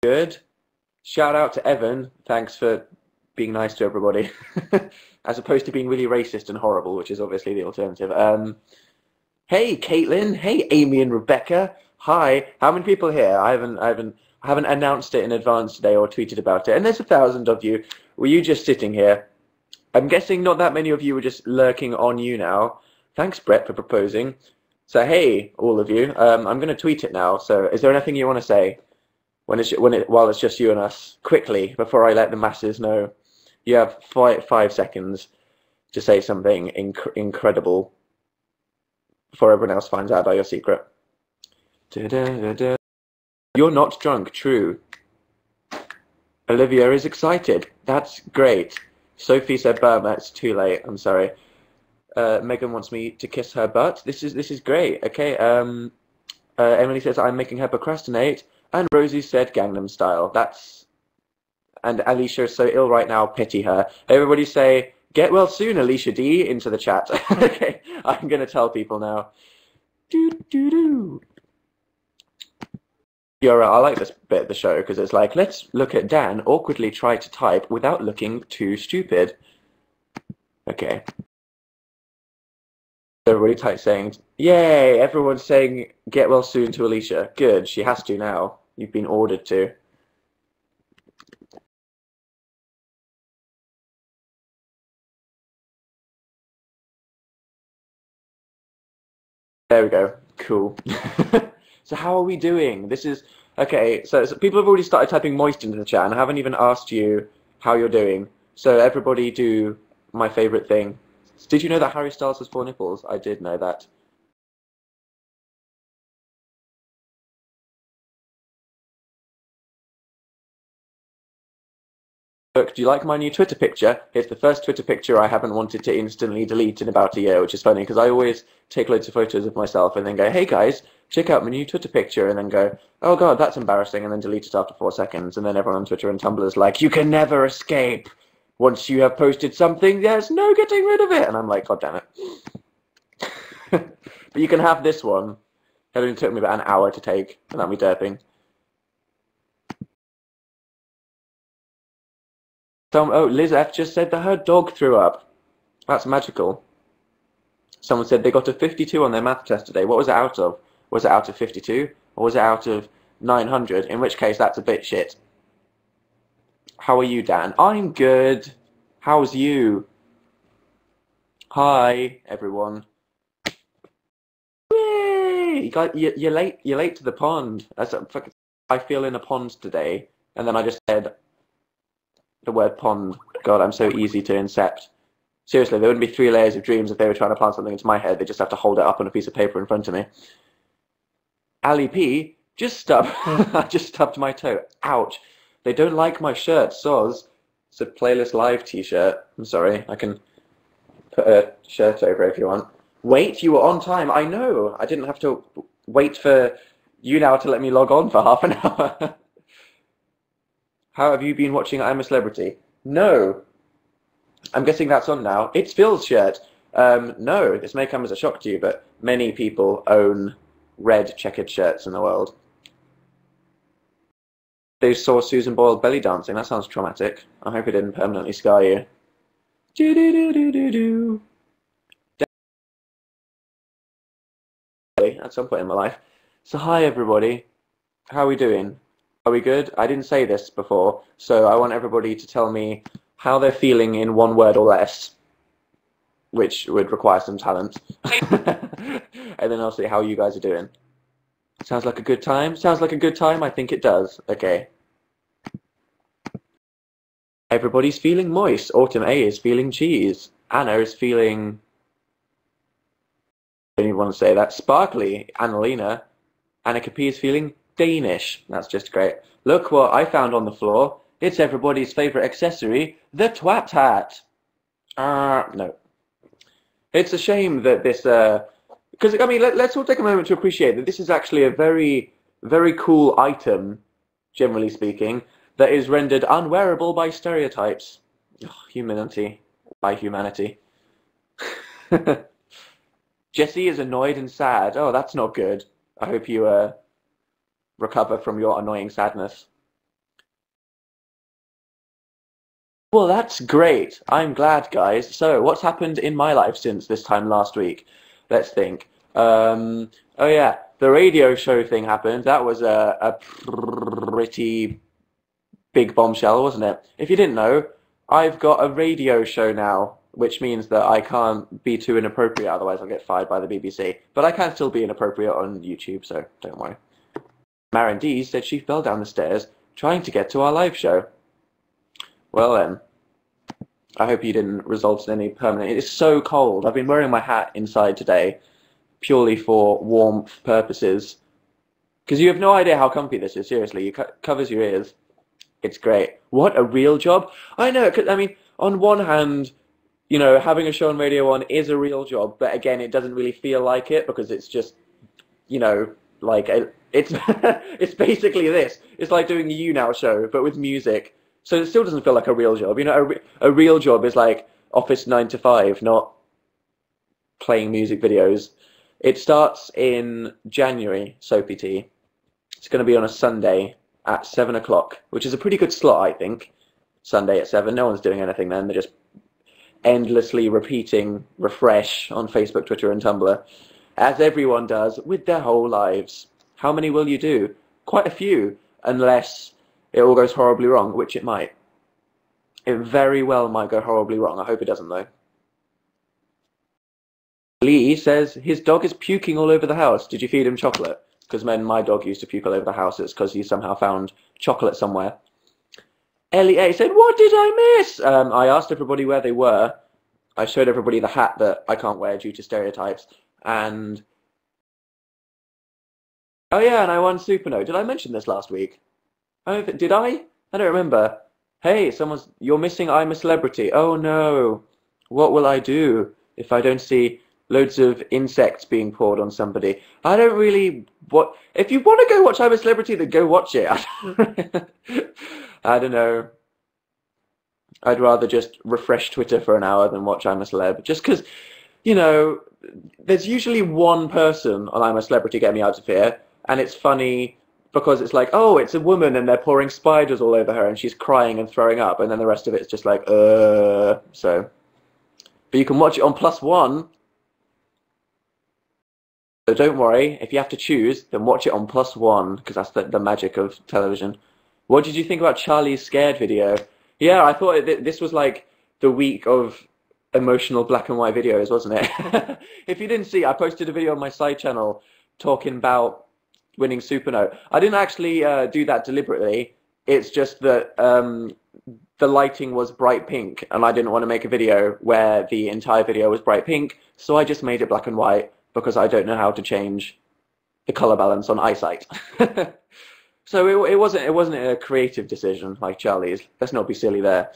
Good. Shout out to Evan. Thanks for being nice to everybody, as opposed to being really racist and horrible, which is obviously the alternative. Hey, Caitlin. Hey, Amy and Rebecca. Hi. How many people here? I haven't announced it in advance today or tweeted about it. And there's 1,000 of you. Were you just sitting here? I'm guessing not that many of you were just lurking on YouNow. Thanks, Brett, for proposing. So hey, all of you. I'm going to tweet it now. So is there anything you want to say while it's just you and us? Quickly, before I let the masses know. You have 5 seconds to say something incredible before everyone else finds out about your secret. Da-da-da-da. You're not drunk, true. Olivia is excited. That's great. Sophie said, Burma, it's too late. I'm sorry. Megan wants me to kiss her butt. This is great. Okay. Emily says, I'm making her procrastinate. And Rosie said, Gangnam Style. And Alicia is so ill right now, pity her. Everybody say, get well soon, Alicia D, into the chat. Okay, I'm going to tell people now. Do. You're right, I like this bit of the show because it's like, let's look at Dan awkwardly try to type without looking too stupid. Okay. Everybody type saying, yay, everyone's saying get well soon to Alicia. Good, she has to now. You've been ordered to. There we go. Cool. So how are we doing? This is okay. So people have already started typing moist into the chat, and I haven't even asked you how you're doing. So everybody do my favorite thing. Did you know that Harry Styles has 4 nipples? I did know that. Look, do you like my new Twitter picture? It's the first Twitter picture I haven't wanted to instantly delete in about a year, which is funny because I always take loads of photos of myself and then go, hey guys, check out my new Twitter picture, and then go, oh god, that's embarrassing, and then delete it after 4 seconds. And then everyone on Twitter and Tumblr is like, you can never escape. Once you have posted something, there's no getting rid of it. And I'm like, god damn it. But you can have this one. It only took me about an hour to take without me derping. Oh, Liz F just said that her dog threw up. That's magical. Someone said they got a 52 on their math test today. What was it out of? Was it out of 52? Or was it out of 900? In which case, that's a bit shit. How are you, Dan? I'm good. How's you? Hi, everyone. Yay! You're late. You're late to the pond. I feel in a pond today, and then I just said the word pond. God, I'm so easy to incept. Seriously, there wouldn't be 3 layers of dreams if they were trying to plant something into my head. They just have to hold it up on a piece of paper in front of me. Ali P, I just stubbed my toe. Ouch. They don't like my shirt, soz. It's a Playlist Live t-shirt. I'm sorry, I can put a shirt over it if you want. Wait, you were on time. I know. I didn't have to wait for you now to let me log on for half an hour. How have you been watching I'm a Celebrity? No. I'm guessing that's on now. It's Phil's shirt. No, this may come as a shock to you, but many people own red checkered shirts in the world. They saw Susan Boyle belly dancing. That sounds traumatic. I hope it didn't permanently scar you. Do do do do do do. At some point in my life. So hi everybody. How are we doing? Are we good? I didn't say this before, so I want everybody to tell me how they're feeling in 1 word or less, which would require some talent. And then I'll see how you guys are doing. Sounds like a good time? Sounds like a good time? I think it does. Okay. Everybody's feeling moist. Autumn A is feeling cheese. Anna is feeling... I don't even want to say that. Sparkly. Annalena. Annika P is feeling Danish. That's just great. Look what I found on the floor. It's everybody's favorite accessory, the twat hat. No. It's a shame that this, because, I mean, let's all take a moment to appreciate that this is actually a very, very cool item, generally speaking, that is rendered unwearable by stereotypes. Oh, humanity. By humanity. Jessie is annoyed and sad. Oh, that's not good. I hope you recover from your annoying sadness. Well, that's great. I'm glad, guys. So, what's happened in my life since this time last week? Let's think. Oh yeah, the radio show thing happened. That was a pretty big bombshell, wasn't it? If you didn't know, I've got a radio show now, which means that I can't be too inappropriate, otherwise I'll get fired by the BBC. But I can still be inappropriate on YouTube, so don't worry. Maren D said she fell down the stairs trying to get to our live show. Well then, I hope you didn't result in any permanent... It's so cold. I've been wearing my hat inside today purely for warmth purposes. Because you have no idea how comfy this is, seriously. It covers your ears. It's great. What, a real job? I know, 'cause, I mean, on one hand, you know, having a show on Radio 1 is a real job, but again, it doesn't really feel like it because it's just, you know, like, it's, it's basically this. It's like doing a YouNow show, but with music. So it still doesn't feel like a real job. You know, a real job is like Office 9 to 5, not playing music videos. It starts in January, Soapy Tea. It's going to be on a Sunday at 7 o'clock, which is a pretty good slot, I think. Sunday at 7. No one's doing anything then. They're just endlessly repeating refresh on Facebook, Twitter, and Tumblr, as everyone does with their whole lives. How many will you do? Quite a few, unless it all goes horribly wrong, which it might. It very well might go horribly wrong. I hope it doesn't, though. Lee says his dog is puking all over the house. Did you feed him chocolate? Because when my dog used to puke all over the house, it's because he somehow found chocolate somewhere. Ellie A said, what did I miss? I asked everybody where they were. I showed everybody the hat that I can't wear due to stereotypes. And... oh yeah, and I won Superno. Did I mention this last week? Did I? I don't remember. Hey, you're missing I'm a Celebrity. Oh no. What will I do if I don't see loads of insects being poured on somebody? I don't really... if you want to go watch I'm a Celebrity, then go watch it. I don't know. I'd rather just refresh Twitter for an hour than watch I'm a Celeb. Just because, you know, there's usually one person on I'm a Celebrity Get Me Out of Here, and it's funny because it's like, oh, it's a woman and they're pouring spiders all over her and she's crying and throwing up, and then the rest of it's just like, so. But you can watch it on +1. So don't worry, if you have to choose, then watch it on +1, because that's the magic of television. What did you think about Charlie's Scared video? Yeah, I thought this was like the week of emotional black and white videos, wasn't it? If you didn't see, I posted a video on my side channel talking about winning Superno. I didn't actually do that deliberately. It's just that the lighting was bright pink, and I didn't want to make a video where the entire video was bright pink, so I just made it black and white because I don't know how to change the color balance on eyesight. So it wasn't a creative decision like Charlie's. Let's not be silly there.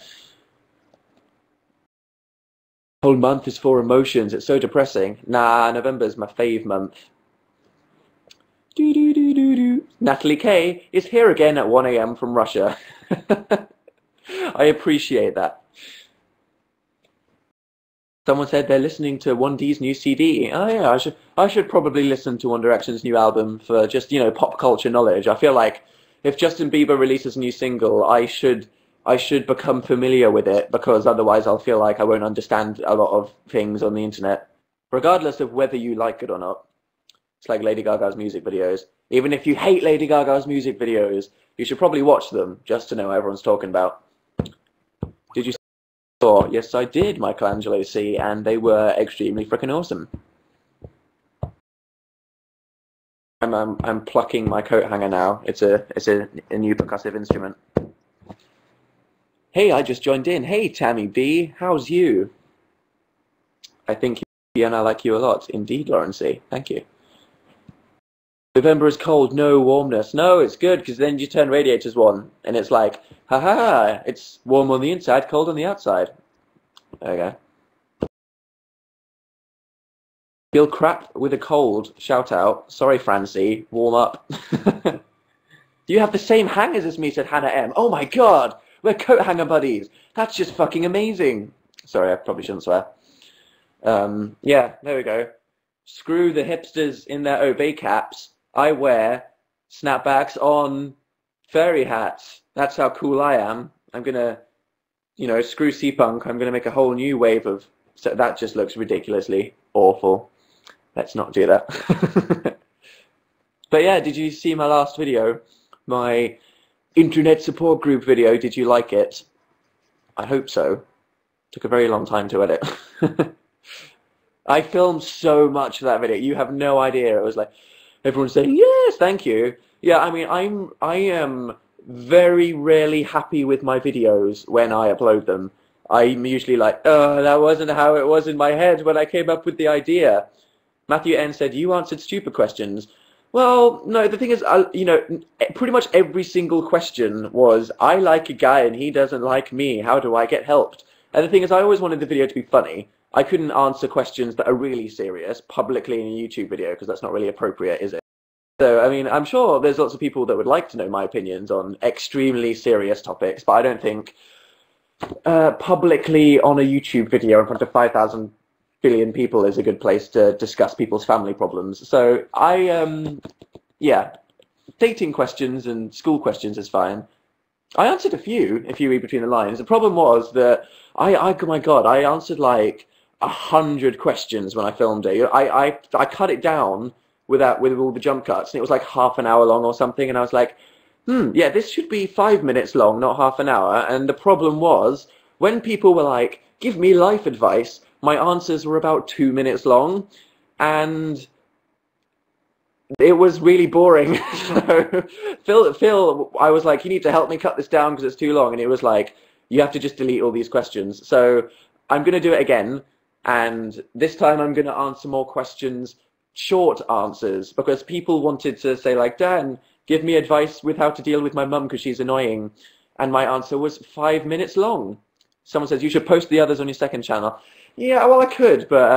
Whole month is for emotions. It's so depressing. Nah, November's my fave month. Natalie K is here again at 1 AM from Russia. I appreciate that. Someone said they're listening to 1D's new CD. Oh yeah, I should probably listen to One Direction's new album for just, you know, pop culture knowledge. I feel like if Justin Bieber releases a new single, I should become familiar with it, because otherwise I'll feel like I won't understand a lot of things on the internet, regardless of whether you like it or not. It's like Lady Gaga's music videos. Even if you hate Lady Gaga's music videos, you should probably watch them just to know what everyone's talking about. Did you see? Yes, I did, Michelangelo C, and they were extremely freaking awesome. I'm plucking my coat hanger now. It's a new percussive instrument. Hey, I just joined in. Hey, Tammy B, how's you? I think you and I like you a lot. Indeed, Lauren C. Thank you. November is cold, no warmness. No, it's good, because then you turn radiators on, and it's like, haha, it's warm on the inside, cold on the outside. There you go. Feel crap with a cold. Shout out. Sorry, Francie. Warm up. You have the same hangers as me, said Hannah M. Oh my god, we're coat hanger buddies. That's just fucking amazing. Sorry, I probably shouldn't swear. Yeah, there we go. Screw the hipsters in their obey caps. I wear snapbacks on furry hats. That's how cool I am. I'm gonna you know, screw C-punk, I'm going to make a whole new wave of, so that just looks ridiculously awful. Let's not do that. But yeah, did you see my last video? My internet support group video, did you like it? I hope so. Took a very long time to edit. I filmed so much of that video. You have no idea. It was like everyone saying, "Yes, thank you." Yeah, I mean, I am very rarely happy with my videos when I upload them. I'm usually like, "Oh, that wasn't how it was in my head when I came up with the idea." Matthew N said, "You answered stupid questions." Well, no, the thing is, you know, pretty much every single question was, I like a guy and he doesn't like me. How do I get helped? And the thing is, I always wanted the video to be funny. I couldn't answer questions that are really serious publicly in a YouTube video because that's not really appropriate, is it? So, I mean, I'm sure there's lots of people that would like to know my opinions on extremely serious topics, but I don't think publicly on a YouTube video in front of 5,000 billion people is a good place to discuss people's family problems. So yeah, dating questions and school questions is fine. I answered a few, if you read between the lines. The problem was that oh my God, I answered like 100 questions when I filmed it. I cut it down with all the jump cuts, and it was like half an hour long or something. And I was like, yeah, this should be 5 minutes long, not half an hour. And the problem was when people were like, give me life advice, my answers were about 2 minutes long, and it was really boring. So Phil, I was like, you need to help me cut this down because it's too long. And it was like, you have to just delete all these questions. So I'm going to do it again. And this time I'm going to answer more questions, short answers, because people wanted to say like, Dan, give me advice with how to deal with my mum because she's annoying. And my answer was 5 minutes long. Someone says, you should post the others on your second channel. Yeah, well, I could, but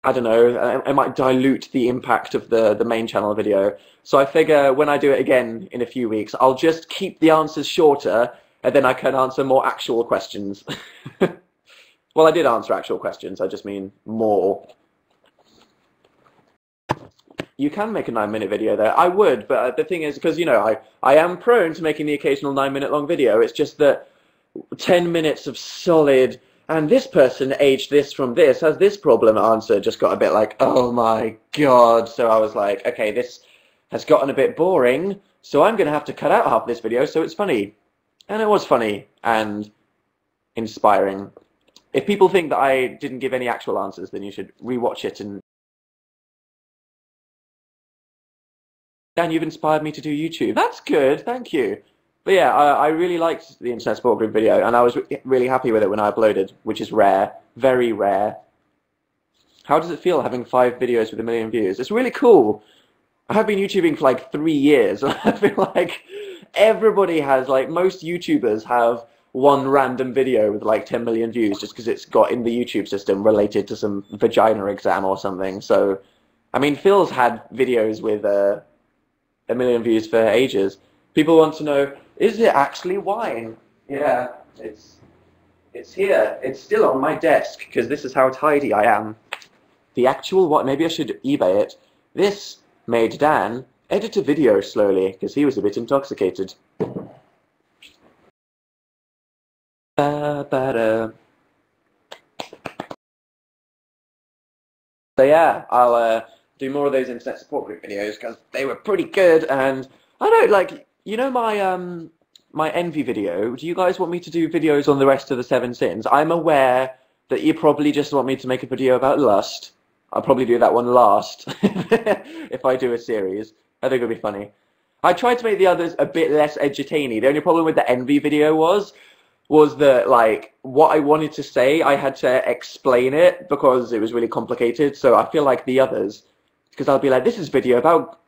I don't know. I might dilute the impact of the main channel video. So I figure when I do it again in a few weeks, I'll just keep the answers shorter, and then I can answer more actual questions. Well, I did answer actual questions. I just mean more. You can make a 9-minute video there. I would, but the thing is, because, you know, I am prone to making the occasional 9-minute long video. It's just that 10 minutes of solid, and this person aged this from this, has this problem answer, just got a bit like, oh my God. So I was like, okay, this has gotten a bit boring, so I'm going to have to cut out half this video so it's funny. And it was funny and inspiring. If people think that I didn't give any actual answers, then you should rewatch it. And Dan, you've inspired me to do YouTube. That's good, thank you. But yeah, I really liked the Internet Support Group video, and I was really happy with it when I uploaded, which is rare, very rare. How does it feel having 5 videos with 1 million views? It's really cool. I have been YouTubing for like 3 years, and I feel like everybody has, like, most YouTubers have one random video with like 10 million views just because it's got in the YouTube system related to some vagina exam or something. So, I mean, Phil's had videos with 1 million views for ages. People want to know, is it actually wine? Yeah, it's here. It's still on my desk because this is how tidy I am. The actual what? Maybe I should eBay it. This made Dan edit a video slowly because he was a bit intoxicated. So yeah, I'll do more of those Internet Support Group videos because they were pretty good. And I don't like, you know, my envy video. Do you guys want me to do videos on the rest of the 7 sins? I'm aware that you probably just want me to make a video about lust. I'll probably do that one last if I do a series. I think it'll be funny. I tried to make the others a bit less edutainy. The only problem with the envy video was that, like, what I wanted to say, I had to explain it because it was really complicated. So I feel like the others, because I'll be like, this is a video about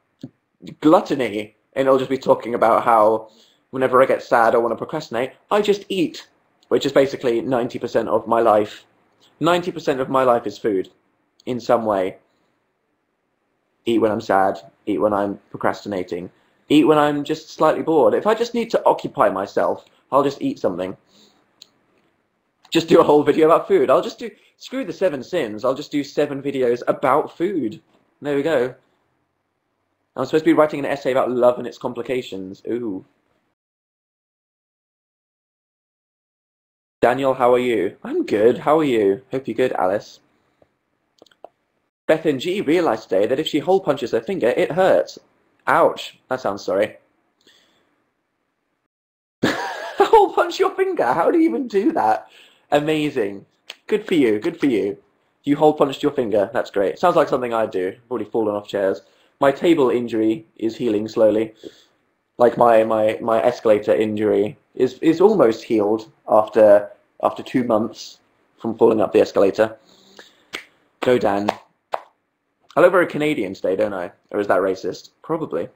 gluttony, and it'll just be talking about how whenever I get sad or want to procrastinate, I just eat, which is basically 90% of my life. 90% of my life is food, in some way. Eat when I'm sad, eat when I'm procrastinating, eat when I'm just slightly bored. If I just need to occupy myself, I'll just eat something. Just do a whole video about food. I'll just do, screw the 7 sins, I'll just do 7 videos about food. There we go. I'm supposed to be writing an essay about love and its complications. Ooh. Daniel, how are you? I'm good. How are you? Hope you're good, Alice. Beth NG realized today that if she hole punches her finger, it hurts. Ouch. That sounds sorry. Hole punch your finger? How do you even do that? Amazing. Good for you. Good for you. You hole punched your finger. That's great. Sounds like something I'd do. I've already fallen off chairs. My table injury is healing slowly. Like my escalator injury is almost healed after 2 months from falling up the escalator. Go Dan. I look very Canadian today, don't I? Or is that racist? Probably.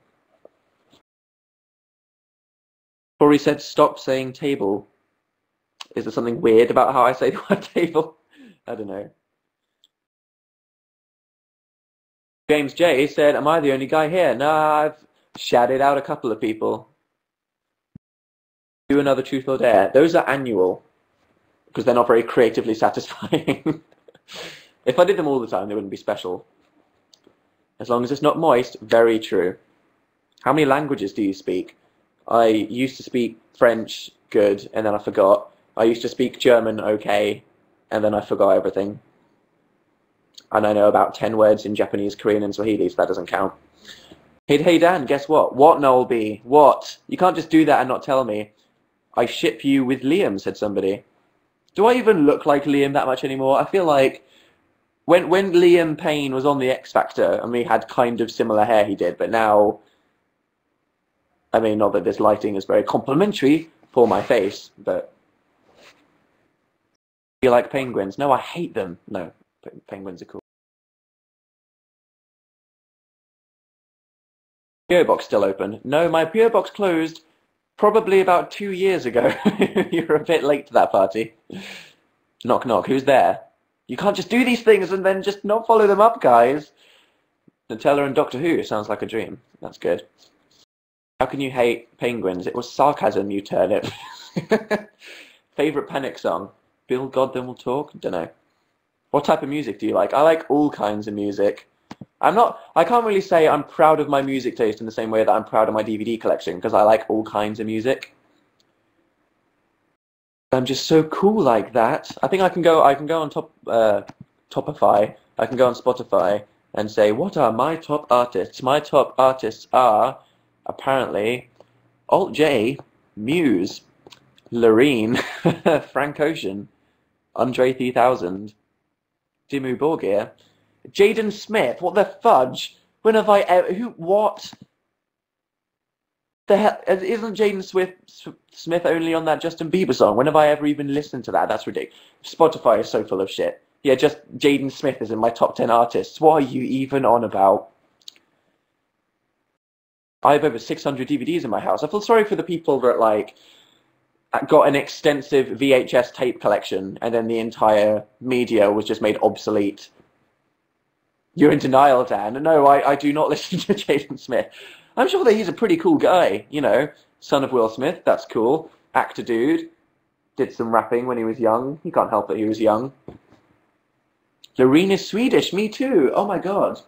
Corey said stop saying table. Is there something weird about how I say the word table? I don't know. James J said, am I the only guy here? Nah, I've shouted out a couple of people. Do another truth or dare. Those are annual, because they're not very creatively satisfying. If I did them all the time, they wouldn't be special. As long as it's not moist, very true. How many languages do you speak? I used to speak French good, and then I forgot. I used to speak German okay, and then I forgot everything. And I know about 10 words in Japanese, Korean, and Swahili, so that doesn't count. Hey Dan, guess what? What, Noel B? What? You can't just do that and not tell me. I ship you with Liam, said somebody. Do I even look like Liam that much anymore? I feel like when Liam Payne was on the X Factor, and we had kind of similar hair he did, but now, I mean, not that this lighting is very complimentary for my face, but you like penguins? No, I hate them. No, penguins are cool. PO box still open? No, my PO box closed probably about 2 years ago. You're a bit late to that party. Knock knock, who's there? You can't just do these things and then just not follow them up, guys. Nutella and Doctor Who sounds like a dream. That's good. How can you hate penguins? It was sarcasm, you turnip. Favorite Panic song? Bill God Then We'll Talk? Dunno. What type of music do you like? I like all kinds of music. I can't really say I'm proud of my music taste in the same way that I'm proud of my DVD collection, because I like all kinds of music. I'm just so cool like that. I think I can go on Topify. I can go on Spotify and say, what are my top artists? My top artists are, apparently, Alt J, Muse, Loreen, Frank Ocean, Andre 3000, Dimmu Borgir, Jaden Smith. What the fudge? When have I ever... What? The hell? Isn't Jaden Smith only on that Justin Bieber song? When have I ever even listened to that? That's ridiculous. Spotify is so full of shit. Yeah, just Jaden Smith is in my top 10 artists. What are you even on about? I have over 600 DVDs in my house. I feel sorry for the people that, like, got an extensive VHS tape collection and then the entire media was just made obsolete. You're in denial, Dan. No, I do not listen to Jaden Smith. I'm sure that he's a pretty cool guy, you know. Son of Will Smith, that's cool. Actor dude. Did some rapping when he was young. He can't help that he was young. Loreen is Swedish, me too. Oh my god.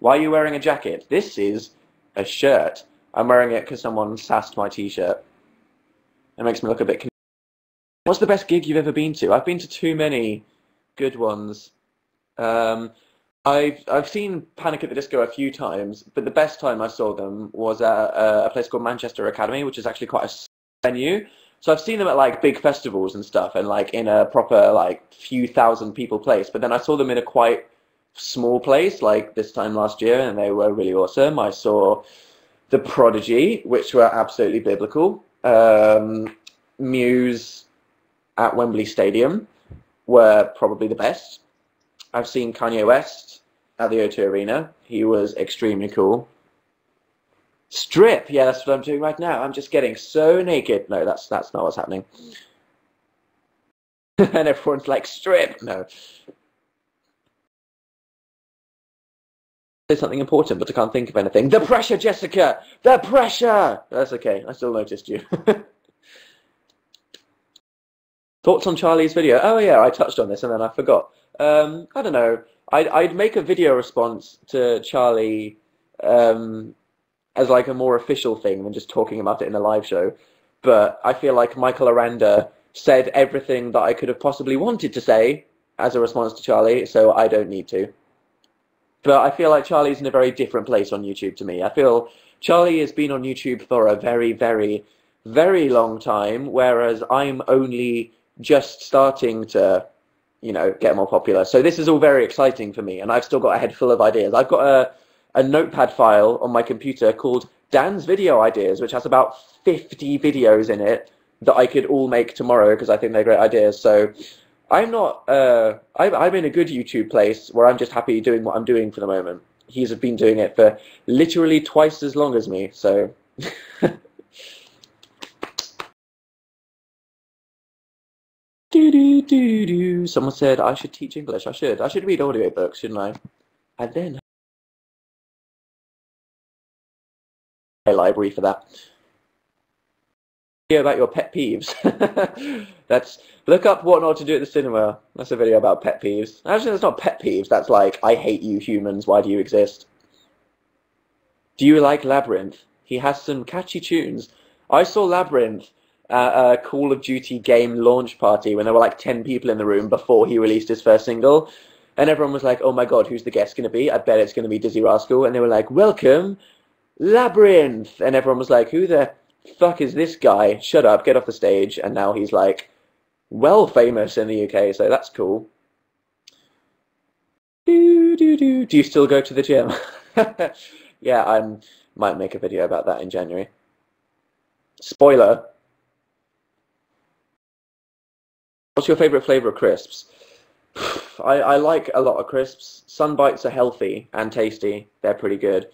Why are you wearing a jacket? This is a shirt. I'm wearing it because someone sassed my t-shirt. It makes me look a bit confused. What's the best gig you've ever been to? I've been to too many good ones. I've seen Panic at the Disco a few times, but the best time I saw them was at a place called Manchester Academy, which is actually quite a venue. So I've seen them at like big festivals and stuff, and like in a proper like few thousand people place. But then I saw them in a quite small place, like this time last year, and they were really awesome. I saw The Prodigy, which were absolutely biblical. Muse at Wembley Stadium were probably the best. I've seen Kanye West at the O2 Arena. He was extremely cool. Strip, yeah, that's what I'm doing right now. I'm just getting so naked. No, that's not what's happening. And everyone's like, strip. No. Say something important, but I can't think of anything. The pressure, Jessica! The pressure! That's okay. I still noticed you. Thoughts on Charlie's video? Oh yeah, I touched on this and then I forgot. I don't know. I'd make a video response to Charlie as like a more official thing than just talking about it in a live show. But I feel like Michael Aranda said everything that I could have possibly wanted to say as a response to Charlie, so I don't need to. But I feel like Charlie's in a very different place on YouTube to me. I feel Charlie has been on YouTube for a very, very, very long time, whereas I'm only just starting to, you know, get more popular. So this is all very exciting for me, and I've still got a head full of ideas. I've got a notepad file on my computer called Dan's Video Ideas, which has about 50 videos in it that I could all make tomorrow because I think they're great ideas. So I'm not. I'm in a good YouTube place where I'm just happy doing what I'm doing for the moment. He's been doing it for literally twice as long as me. So. Someone said I should teach English. I should. I should read audiobooks, shouldn't I? And then a library for that. Video about your pet peeves. That's look up what not to do at the cinema. That's a video about pet peeves. Actually, that's not pet peeves. That's like I hate you humans. Why do you exist? Do you like Labyrinth? He has some catchy tunes. I saw Labyrinth at a Call of Duty game launch party when there were like 10 people in the room before he released his first single, and everyone was like, "Oh my god, who's the guest going to be? I bet it's going to be Dizzy Rascal." And they were like, "Welcome, Labyrinth," and everyone was like, "Who the fuck is this guy? Shut up, get off the stage." And now he's like well famous in the UK, so that's cool. Do you still go to the gym? Yeah, I might make a video about that in January. Spoiler. What's your favorite flavor of crisps? I like a lot of crisps. Sunbites are healthy and tasty. They're pretty good.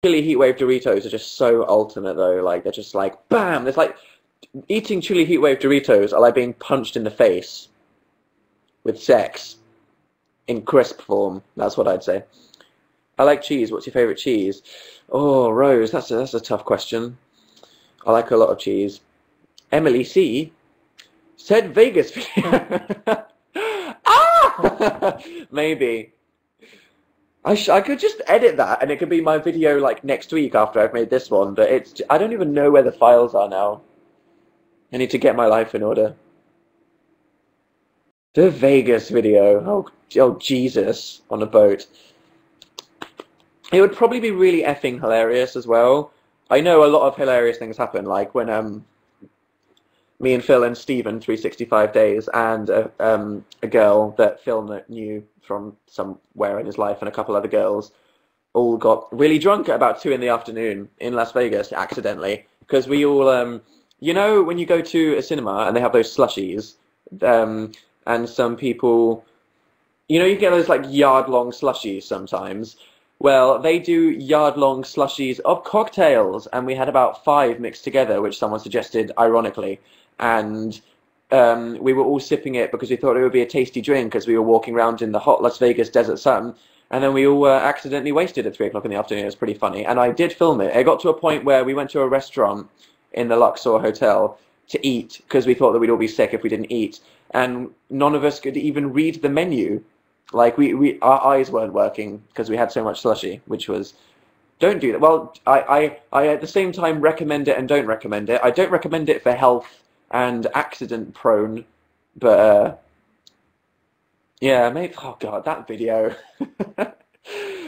Chili Heatwave Doritos are just so ultimate though. Like they're just like bam. There's like eating Chili Heatwave Doritos are like being punched in the face with sex in crisp form. That's what I'd say. I like cheese. What's your favorite cheese? Oh, Rose, that's a tough question. I like a lot of cheese. Emily C said Vegas. Ah! Maybe. I could just edit that and it could be my video like next week after I've made this one, but I don't even know where the files are now. I need to get my life in order. The Vegas video. Oh Jesus, on a boat. It would probably be really effing hilarious as well. I know a lot of hilarious things happen, like when me and Phil and Stephen 365 Days and a girl that Phil knew from somewhere in his life and a couple other girls all got really drunk at about 2 in the afternoon in Las Vegas accidentally because we all you know when you go to a cinema and they have those slushies and some people, you know, you get those like yard-long slushies sometimes. Well, they do yard-long slushies of cocktails, and we had about 5 mixed together, which someone suggested ironically. And we were all sipping it because we thought it would be a tasty drink as we were walking around in the hot Las Vegas desert sun. And then we all were accidentally wasted at 3 o'clock in the afternoon. It was pretty funny. And I did film it. It got to a point where we went to a restaurant in the Luxor Hotel to eat because we thought that we'd all be sick if we didn't eat. And none of us could even read the menu. Like our eyes weren't working because we had so much slushy, which was, don't do that. Well, I at the same time recommend it and don't recommend it. I don't recommend it for health and accident prone, but yeah, maybe. Oh god, that video.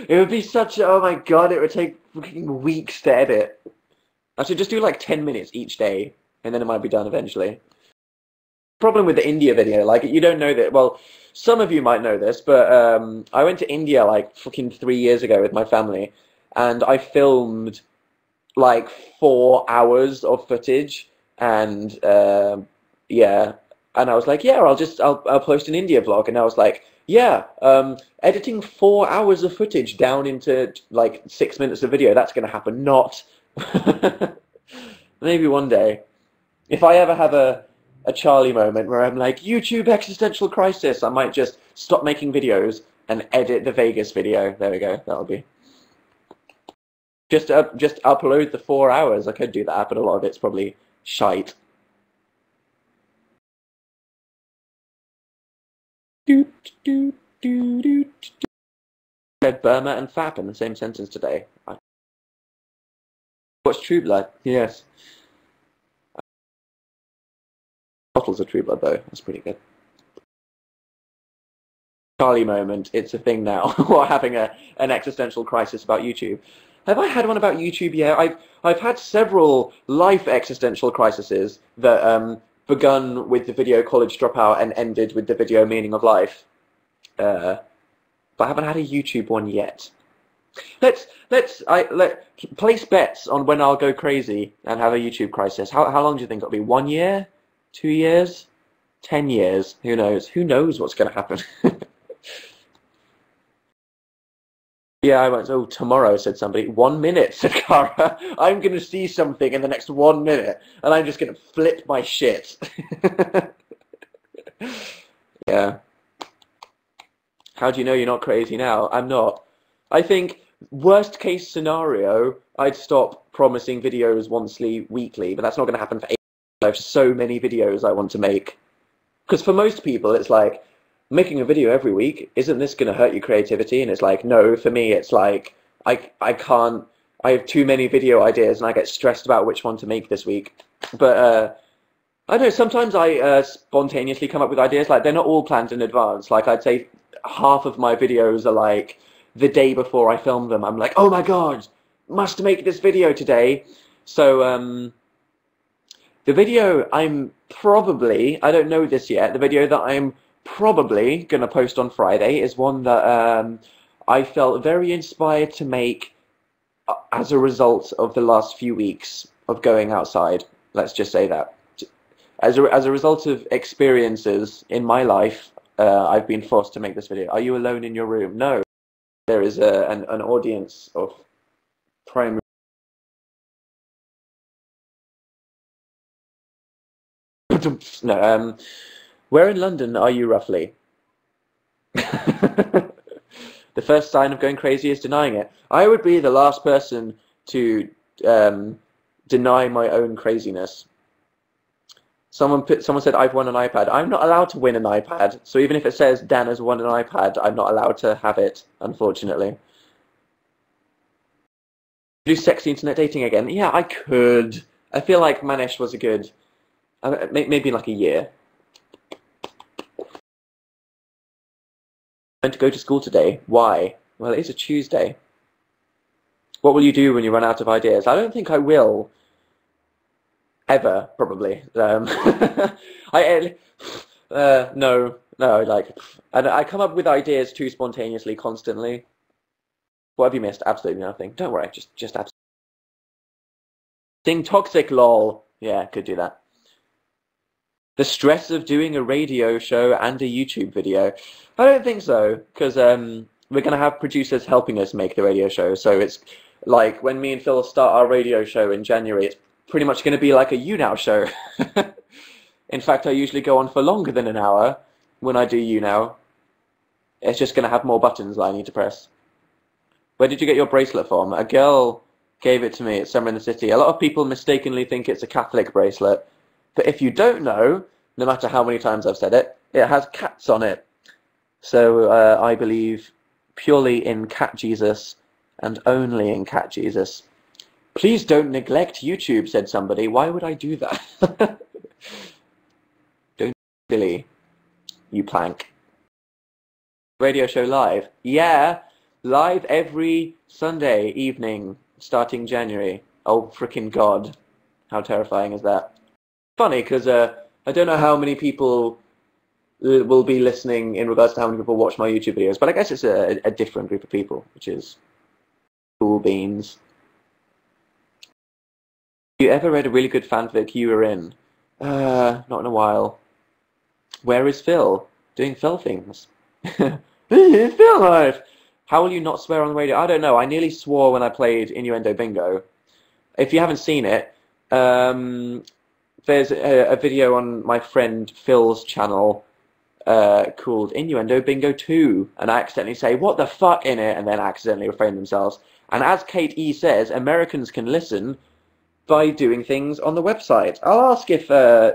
It would be such. Oh my god, it would take fucking weeks to edit. I should just do like 10 minutes each day, and then it might be done eventually. Problem with the India video, like you don't know that. Well, some of you might know this, but I went to India like fucking 3 years ago with my family, and I filmed like 4 hours of footage, and yeah, and I was like, yeah, I'll post an India vlog, and I was like, yeah, editing 4 hours of footage down into like 6 minutes of video, that's gonna happen. Not maybe one day, if I ever have a Charlie moment where I'm like, YouTube existential crisis, I might just stop making videos and edit the Vegas video. There we go. That'll be. Just upload the 4 hours. I could do that, but a lot of it's probably shite. Said Burma and Fap in the same sentence today. Watch True Blood. Yes. Bottles of True Blood, though. That's pretty good. Charlie moment. It's a thing now. Or having an existential crisis about YouTube. Have I had one about YouTube yet? I've had several life existential crises that begun with the video College Dropout and ended with the video Meaning of Life. But I haven't had a YouTube one yet. Let's place bets on when I'll go crazy and have a YouTube crisis. How long do you think it'll be? 1 year? 2 years? 10 years? Who knows? Who knows what's going to happen? Yeah, I went, oh, tomorrow, said somebody. 1 minute, said Cara. I'm going to see something in the next 1 minute, and I'm just going to flip my shit. Yeah. How do you know you're not crazy now? I'm not. I think, worst case scenario, I'd stop promising videos once weekly, but that's not going to happen for 8 years. I have so many videos I want to make. Because for most people, it's like, making a video every week, isn't this going to hurt your creativity? And it's like, no, for me, it's like, I can't, I have too many video ideas and I get stressed about which one to make this week. But, I don't know, sometimes I spontaneously come up with ideas, like, they're not all planned in advance. Like, I'd say half of my videos are like, the day before I film them, I'm like, oh my god, must make this video today. So, the video I'm probably, I don't know this yet, the video that I'm probably going to post on Friday is one that I felt very inspired to make as a result of the last few weeks of going outside. Let's just say that. As a result of experiences in my life, I've been forced to make this video. Are you alone in your room? No. There is an audience of primary... No, where in London are you roughly? The first sign of going crazy is denying it. I would be the last person to deny my own craziness. Someone said I've won an iPad. I'm not allowed to win an iPad. So even if it says Dan has won an iPad, I'm not allowed to have it, unfortunately. Do sexy internet dating again? Yeah, I could. I feel like Manish was a good... maybe like a year. To go to school today. Why? Well, it is a Tuesday. What will you do when you run out of ideas? I don't think I will. Ever, probably. No, like, I come up with ideas too spontaneously, constantly. What have you missed? Absolutely nothing. Don't worry, just absolutely. Sing toxic, lol. Yeah, could do that. The stress of doing a radio show and a YouTube video. I don't think so, because we're going to have producers helping us make the radio show. So it's like when me and Phil start our radio show in January, it's pretty much going to be like a YouNow show. In fact, I usually go on for longer than an hour when I do YouNow. It's just going to have more buttons that I need to press. Where did you get your bracelet from? A girl gave it to me. It's somewhere in the city. A lot of people mistakenly think it's a Catholic bracelet. But if you don't know, no matter how many times I've said it, it has cats on it. So I believe purely in Cat Jesus and only in Cat Jesus. Please don't neglect YouTube, said somebody. Why would I do that? Don't Billy, you plank. Radio show live. Yeah, live every Sunday evening starting January. Oh, frickin' God. How terrifying is that? Funny, because I don't know how many people will be listening in regards to how many people watch my YouTube videos, but I guess it's a different group of people, which is cool beans. You ever read a really good fanfic you were in? Not in a while. Where is Phil? Doing Phil things. Phil life! How will you not swear on the radio? I don't know. I nearly swore when I played Innuendo Bingo. If you haven't seen it, there's a video on my friend Phil's channel called Innuendo Bingo 2, and I accidentally say, what the fuck in it, and then accidentally refrain themselves. And as Kate E says, Americans can listen by doing things on the website. I'll ask if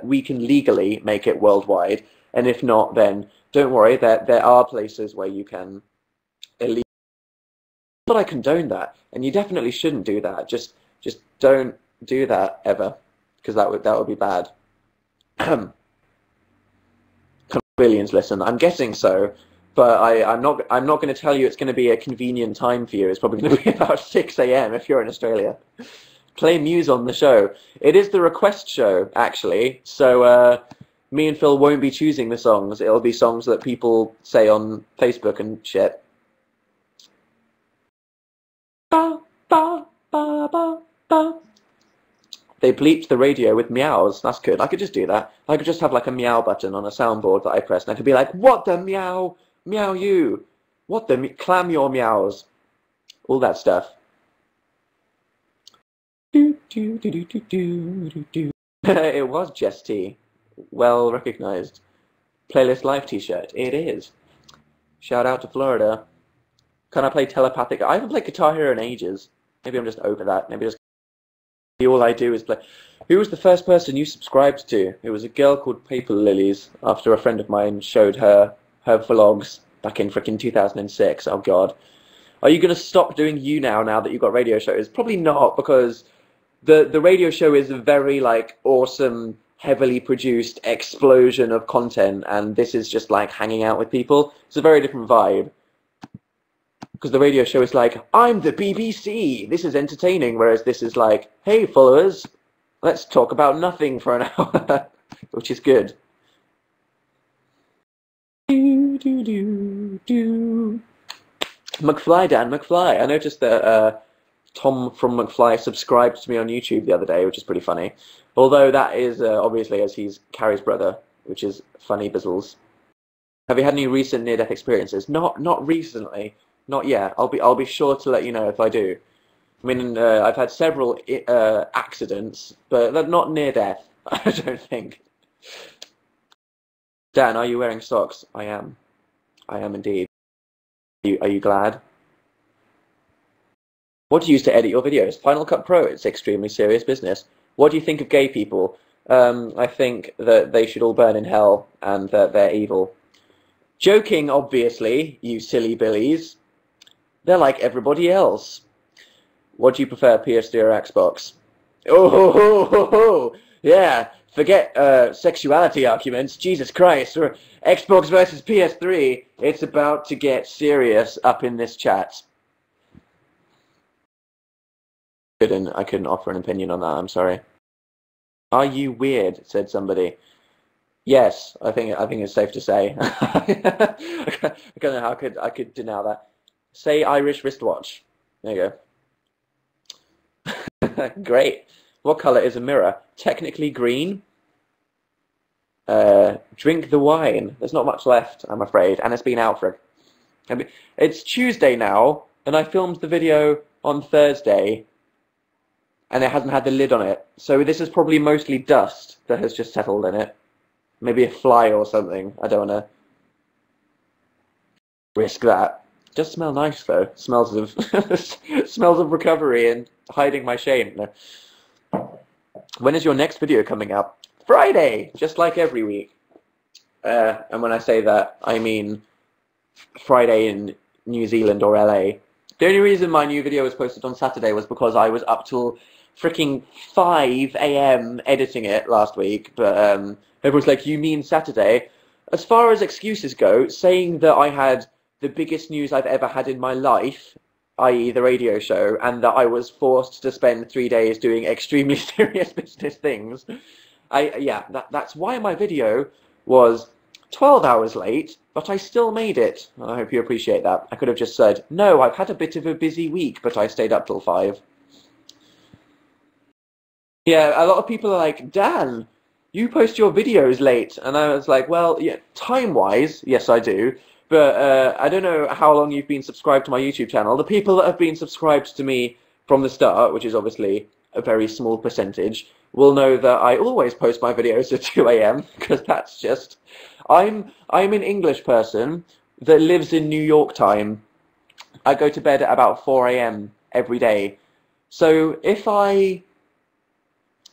we can legally make it worldwide, and if not, then don't worry, there are places where you can illegally. But I condone that, and you definitely shouldn't do that. Just don't do that ever, because that would be bad. billions listen. I'm guessing so, but I'm not going to tell you it's going to be a convenient time for you. It's probably going to be about 6 a.m. if you're in Australia. Play Muse on the show. It is the request show, actually. So me and Phil won't be choosing the songs. It'll be songs that people say on Facebook and shit. Ba, ba, ba, ba, ba. They bleeped the radio with meows. That's good. I could just do that. I could just have like a meow button on a soundboard that I press, and I could be like, what the meow? Meow you. What the clam your meows. All that stuff. It was Jess T. Well recognized. Playlist Life t-shirt. It is. Shout out to Florida. Can I play telepathic? I haven't played Guitar Hero in ages. Maybe I'm just over that. Maybe just all I do is play. Who was the first person you subscribed to? It was a girl called Paper Lilies, after a friend of mine showed her vlogs back in frickin' 2006. Oh god. Are you going to stop doing YouNow now that you've got radio shows? Probably not, because the radio show is a very like awesome, heavily produced explosion of content, and this is just like hanging out with people. It's a very different vibe. Because the radio show is like, I'm the BBC, this is entertaining, whereas this is like, hey followers, let's talk about nothing for an hour, which is good. McFly, Dan, McFly. I noticed that Tom from McFly subscribed to me on YouTube the other day, which is pretty funny. Although that is obviously as he's Carrie's brother, which is funny bizzles. Have you had any recent near-death experiences? Not recently. Not yet. I'll be sure to let you know if I do. I mean, I've had several accidents, but they're not near death. I don't think. Dan, are you wearing socks? I am. I am indeed. Are you glad? What do you use to edit your videos? Final Cut Pro. It's extremely serious business. What do you think of gay people? I think that they should all burn in hell and that they're evil. Joking, obviously, you silly billies. They're like everybody else. What do you prefer, PS3 or Xbox? Oh, yeah. Forget sexuality arguments. Jesus Christ. Or Xbox versus PS3. It's about to get serious up in this chat. I couldn't offer an opinion on that. I'm sorry. Are you weird? Said somebody. Yes, I think it's safe to say. I don't know how I could deny that. Say Irish wristwatch. There you go. Great. What colour is a mirror? Technically green. Drink the wine. There's not much left, I'm afraid, and it's been out for. It's Tuesday now, and I filmed the video on Thursday, and it hasn't had the lid on it. So this is probably mostly dust that has just settled in it. Maybe a fly or something. I don't want to risk that. It does smell nice though. Smells of smells of recovery and hiding my shame. No. When is your next video coming out? Friday, just like every week. And when I say that, I mean Friday in New Zealand or LA. The only reason my new video was posted on Saturday was because I was up till freaking 5 a.m. editing it last week. But everyone's like, you mean Saturday? As far as excuses go, saying that I had the biggest news I've ever had in my life, i.e. the radio show, and that I was forced to spend 3 days doing extremely serious business things. That's why my video was 12 hours late, but I still made it. I hope you appreciate that. I could have just said, no, I've had a bit of a busy week, but I stayed up till 5. Yeah, a lot of people are like, Dan, you post your videos late. And I was like, well, yeah, time-wise, yes, I do. But I don't know how long you've been subscribed to my YouTube channel. The people that have been subscribed to me from the start, which is obviously a very small percentage, will know that I always post my videos at 2 a.m. because that's just... I'm an English person that lives in New York time. I go to bed at about 4 a.m. every day. So if I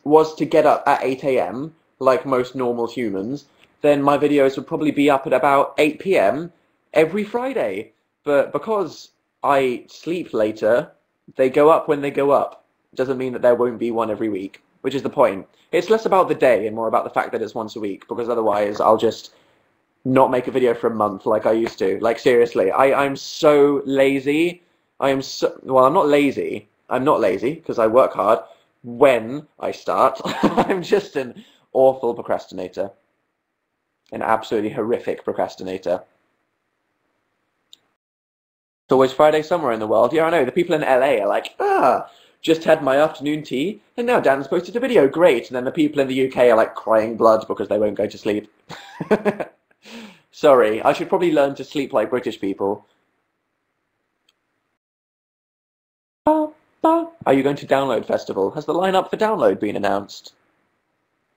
was to get up at 8 a.m., like most normal humans, then my videos would probably be up at about 8 p.m. every Friday. But because I sleep later, they go up when they go up. Doesn't mean that there won't be one every week, which is the point. It's less about the day and more about the fact that it's once a week, because otherwise I'll just not make a video for a month like I used to. Like, seriously, I'm so lazy. Well, I'm not lazy. I'm not lazy because I work hard when I start. I'm just an awful procrastinator. An absolutely horrific procrastinator. It's always Friday somewhere in the world. Yeah, I know. The people in LA are like, just had my afternoon tea, and now Dan's posted a video. Great. And then the people in the UK are like crying blood because they won't go to sleep. Sorry, I should probably learn to sleep like British people. Are you going to Download Festival? Has the lineup for Download been announced?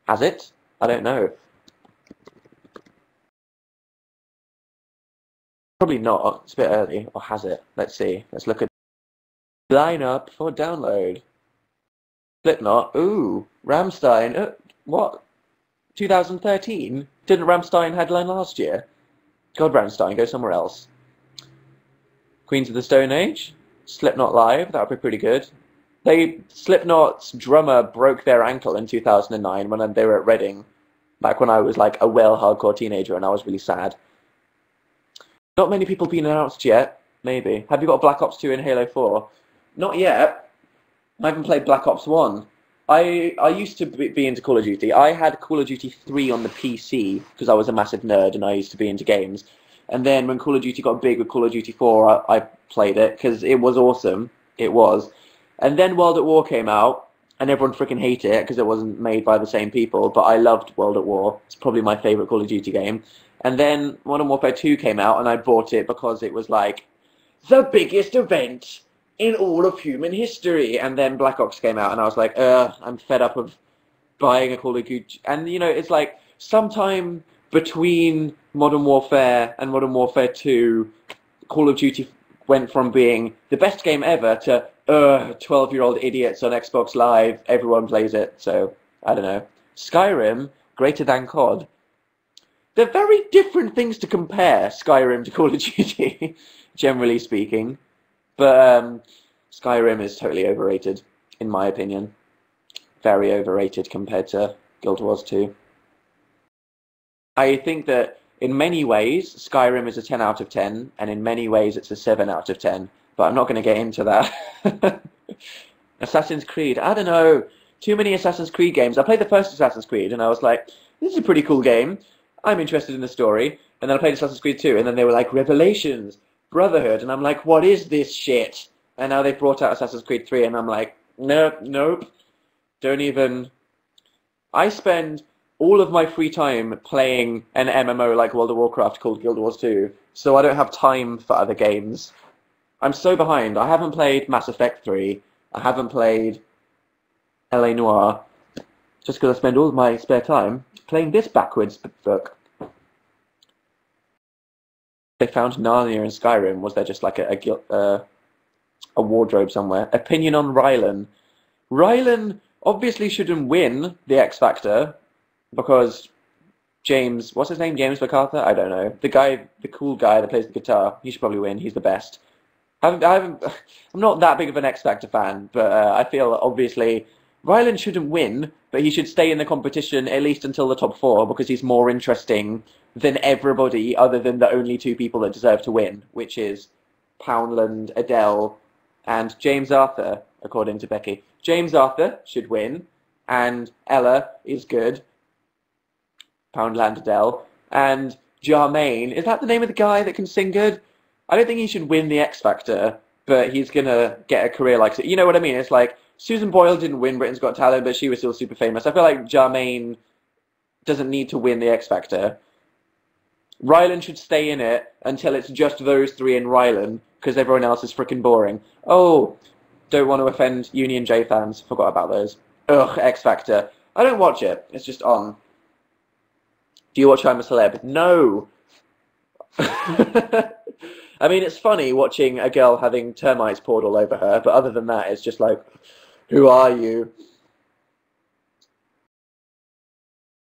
Has it? I don't know. Probably not. It's a bit early. Or has it? Let's see. Let's look at lineup for Download. Slipknot. Ooh. Rammstein. What? 2013? Didn't Rammstein headline last year? God, Rammstein, go somewhere else. Queens of the Stone Age? Slipknot live, that would be pretty good. Slipknot's drummer broke their ankle in 2009 when they were at Reading, back when I was like a well hardcore teenager and I was really sad. Not many people been announced yet, maybe. Have you got Black Ops 2 and Halo 4? Not yet. I haven't played Black Ops 1. I used to be into Call of Duty. I had Call of Duty 3 on the PC because I was a massive nerd and I used to be into games. And then when Call of Duty got big with Call of Duty 4, I played it because it was awesome. It was. And then World at War came out, and everyone freaking hated it because it wasn't made by the same people. But I loved World at War. It's probably my favorite Call of Duty game. And then Modern Warfare 2 came out, and I bought it because it was like the biggest event in all of human history. And then Black Ops came out, and I was like, I'm fed up of buying a Call of Duty. And, you know, it's like sometime between Modern Warfare and Modern Warfare 2, Call of Duty went from being the best game ever to 12-year-old idiots on Xbox Live, everyone plays it, so I don't know. Skyrim, greater than COD. They're very different things to compare, Skyrim to Call of Duty, generally speaking. But Skyrim is totally overrated, in my opinion. Very overrated compared to Guild Wars 2. I think that in many ways, Skyrim is a 10 out of 10, and in many ways it's a 7 out of 10. But I'm not going to get into that. Assassin's Creed, I don't know. Too many Assassin's Creed games. I played the first Assassin's Creed, and I was like, this is a pretty cool game. I'm interested in the story. And then I played Assassin's Creed 2, and then they were like, Revelations, Brotherhood, and I'm like, what is this shit? And now they've brought out Assassin's Creed 3, and I'm like, nope. Don't even... I spend all of my free time playing an MMO like World of Warcraft called Guild Wars 2, so I don't have time for other games. I'm so behind. I haven't played Mass Effect 3. I haven't played L.A. Noire, just because I spend all of my spare time playing this backwards book. They found Narnia in Skyrim. Was there just like a wardrobe somewhere? Opinion on Rylan. Rylan obviously shouldn't win the X Factor because James, what's his name? James MacArthur? I don't know. The cool guy that plays the guitar. He should probably win. He's the best. I'm not that big of an X Factor fan, but I feel obviously Rylan shouldn't win, but he should stay in the competition at least until the top 4 because he's more interesting than everybody other than the only 2 people that deserve to win, which is Poundland, Adele, and James Arthur, according to Becky. James Arthur should win, and Ella is good. Poundland, Adele, and Jarmaine. Is that the name of the guy that can sing good? I don't think he should win the X Factor, but he's gonna get a career like it. You know what I mean? It's like Susan Boyle didn't win Britain's Got Talent, but she was still super famous. I feel like Jarmaine doesn't need to win the X Factor. Rylan should stay in it until it's just those 3 in Rylan, because everyone else is freaking boring. Oh, don't want to offend Union J fans. Forgot about those. Ugh, X Factor. I don't watch it. It's just on. Do you watch I'm a Celeb? No. I mean, it's funny watching a girl having termites poured all over her, but other than that, it's just like, who are you?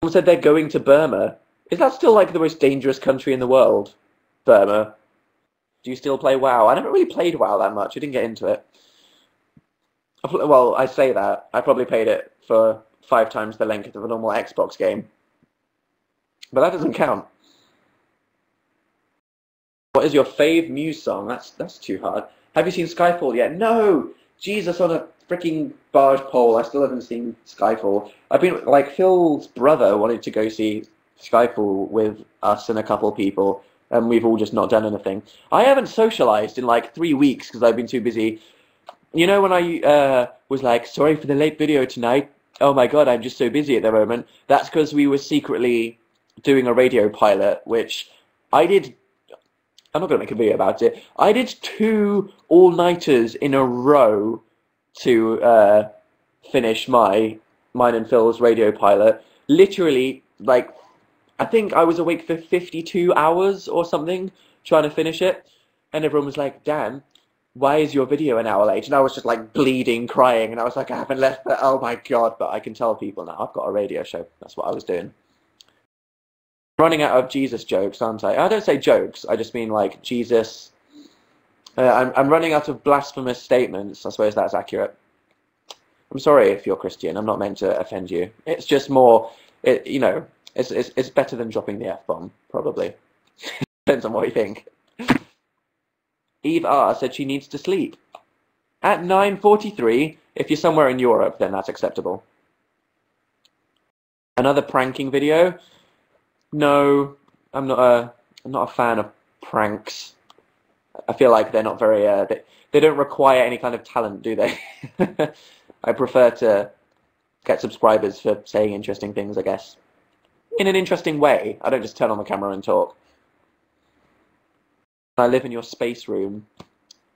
Someone said they're going to Burma. Is that still like the most dangerous country in the world? Burma. Do you still play WoW? I never really played WoW that much. I didn't get into it. Well, I say that. I probably played it for 5 times the length of a normal Xbox game. But that doesn't count. What is your fave Muse song? That's too hard. Have you seen Skyfall yet? No! Jesus on a freaking barge pole. I still haven't seen Skyfall. I've been, like, Phil's brother wanted to go see Skyfall with us and a couple of people, and we've all just not done anything. I haven't socialized in like 3 weeks because I've been too busy. You know when I was like, sorry for the late video tonight. Oh my god, I'm just so busy at the moment. That's because we were secretly doing a radio pilot, which I did. I'm not going to make a video about it. I did 2 all-nighters in a row to finish mine and Phil's radio pilot. Literally, like, I think I was awake for 52 hours or something trying to finish it. And everyone was like, Dan, why is your video an hour late? And I was just like bleeding, crying. And I was like, I haven't left, but oh my god. But I can tell people now I've got a radio show. That's what I was doing. Running out of Jesus jokes, aren't I? I don't say jokes. I just mean like Jesus. I'm running out of blasphemous statements. I suppose that's accurate. I'm sorry if you're Christian. I'm not meant to offend you. It's just more, you know, it's better than dropping the F-bomb, probably. Depends on what you think. Eve R said she needs to sleep. At 9:43, if you're somewhere in Europe, then that's acceptable. Another pranking video. No, I'm not a fan of pranks. I feel like they're not very, they don't require any kind of talent, do they? I prefer to get subscribers for saying interesting things, I guess. In an interesting way. I don't just turn on the camera and talk. I live in your space room.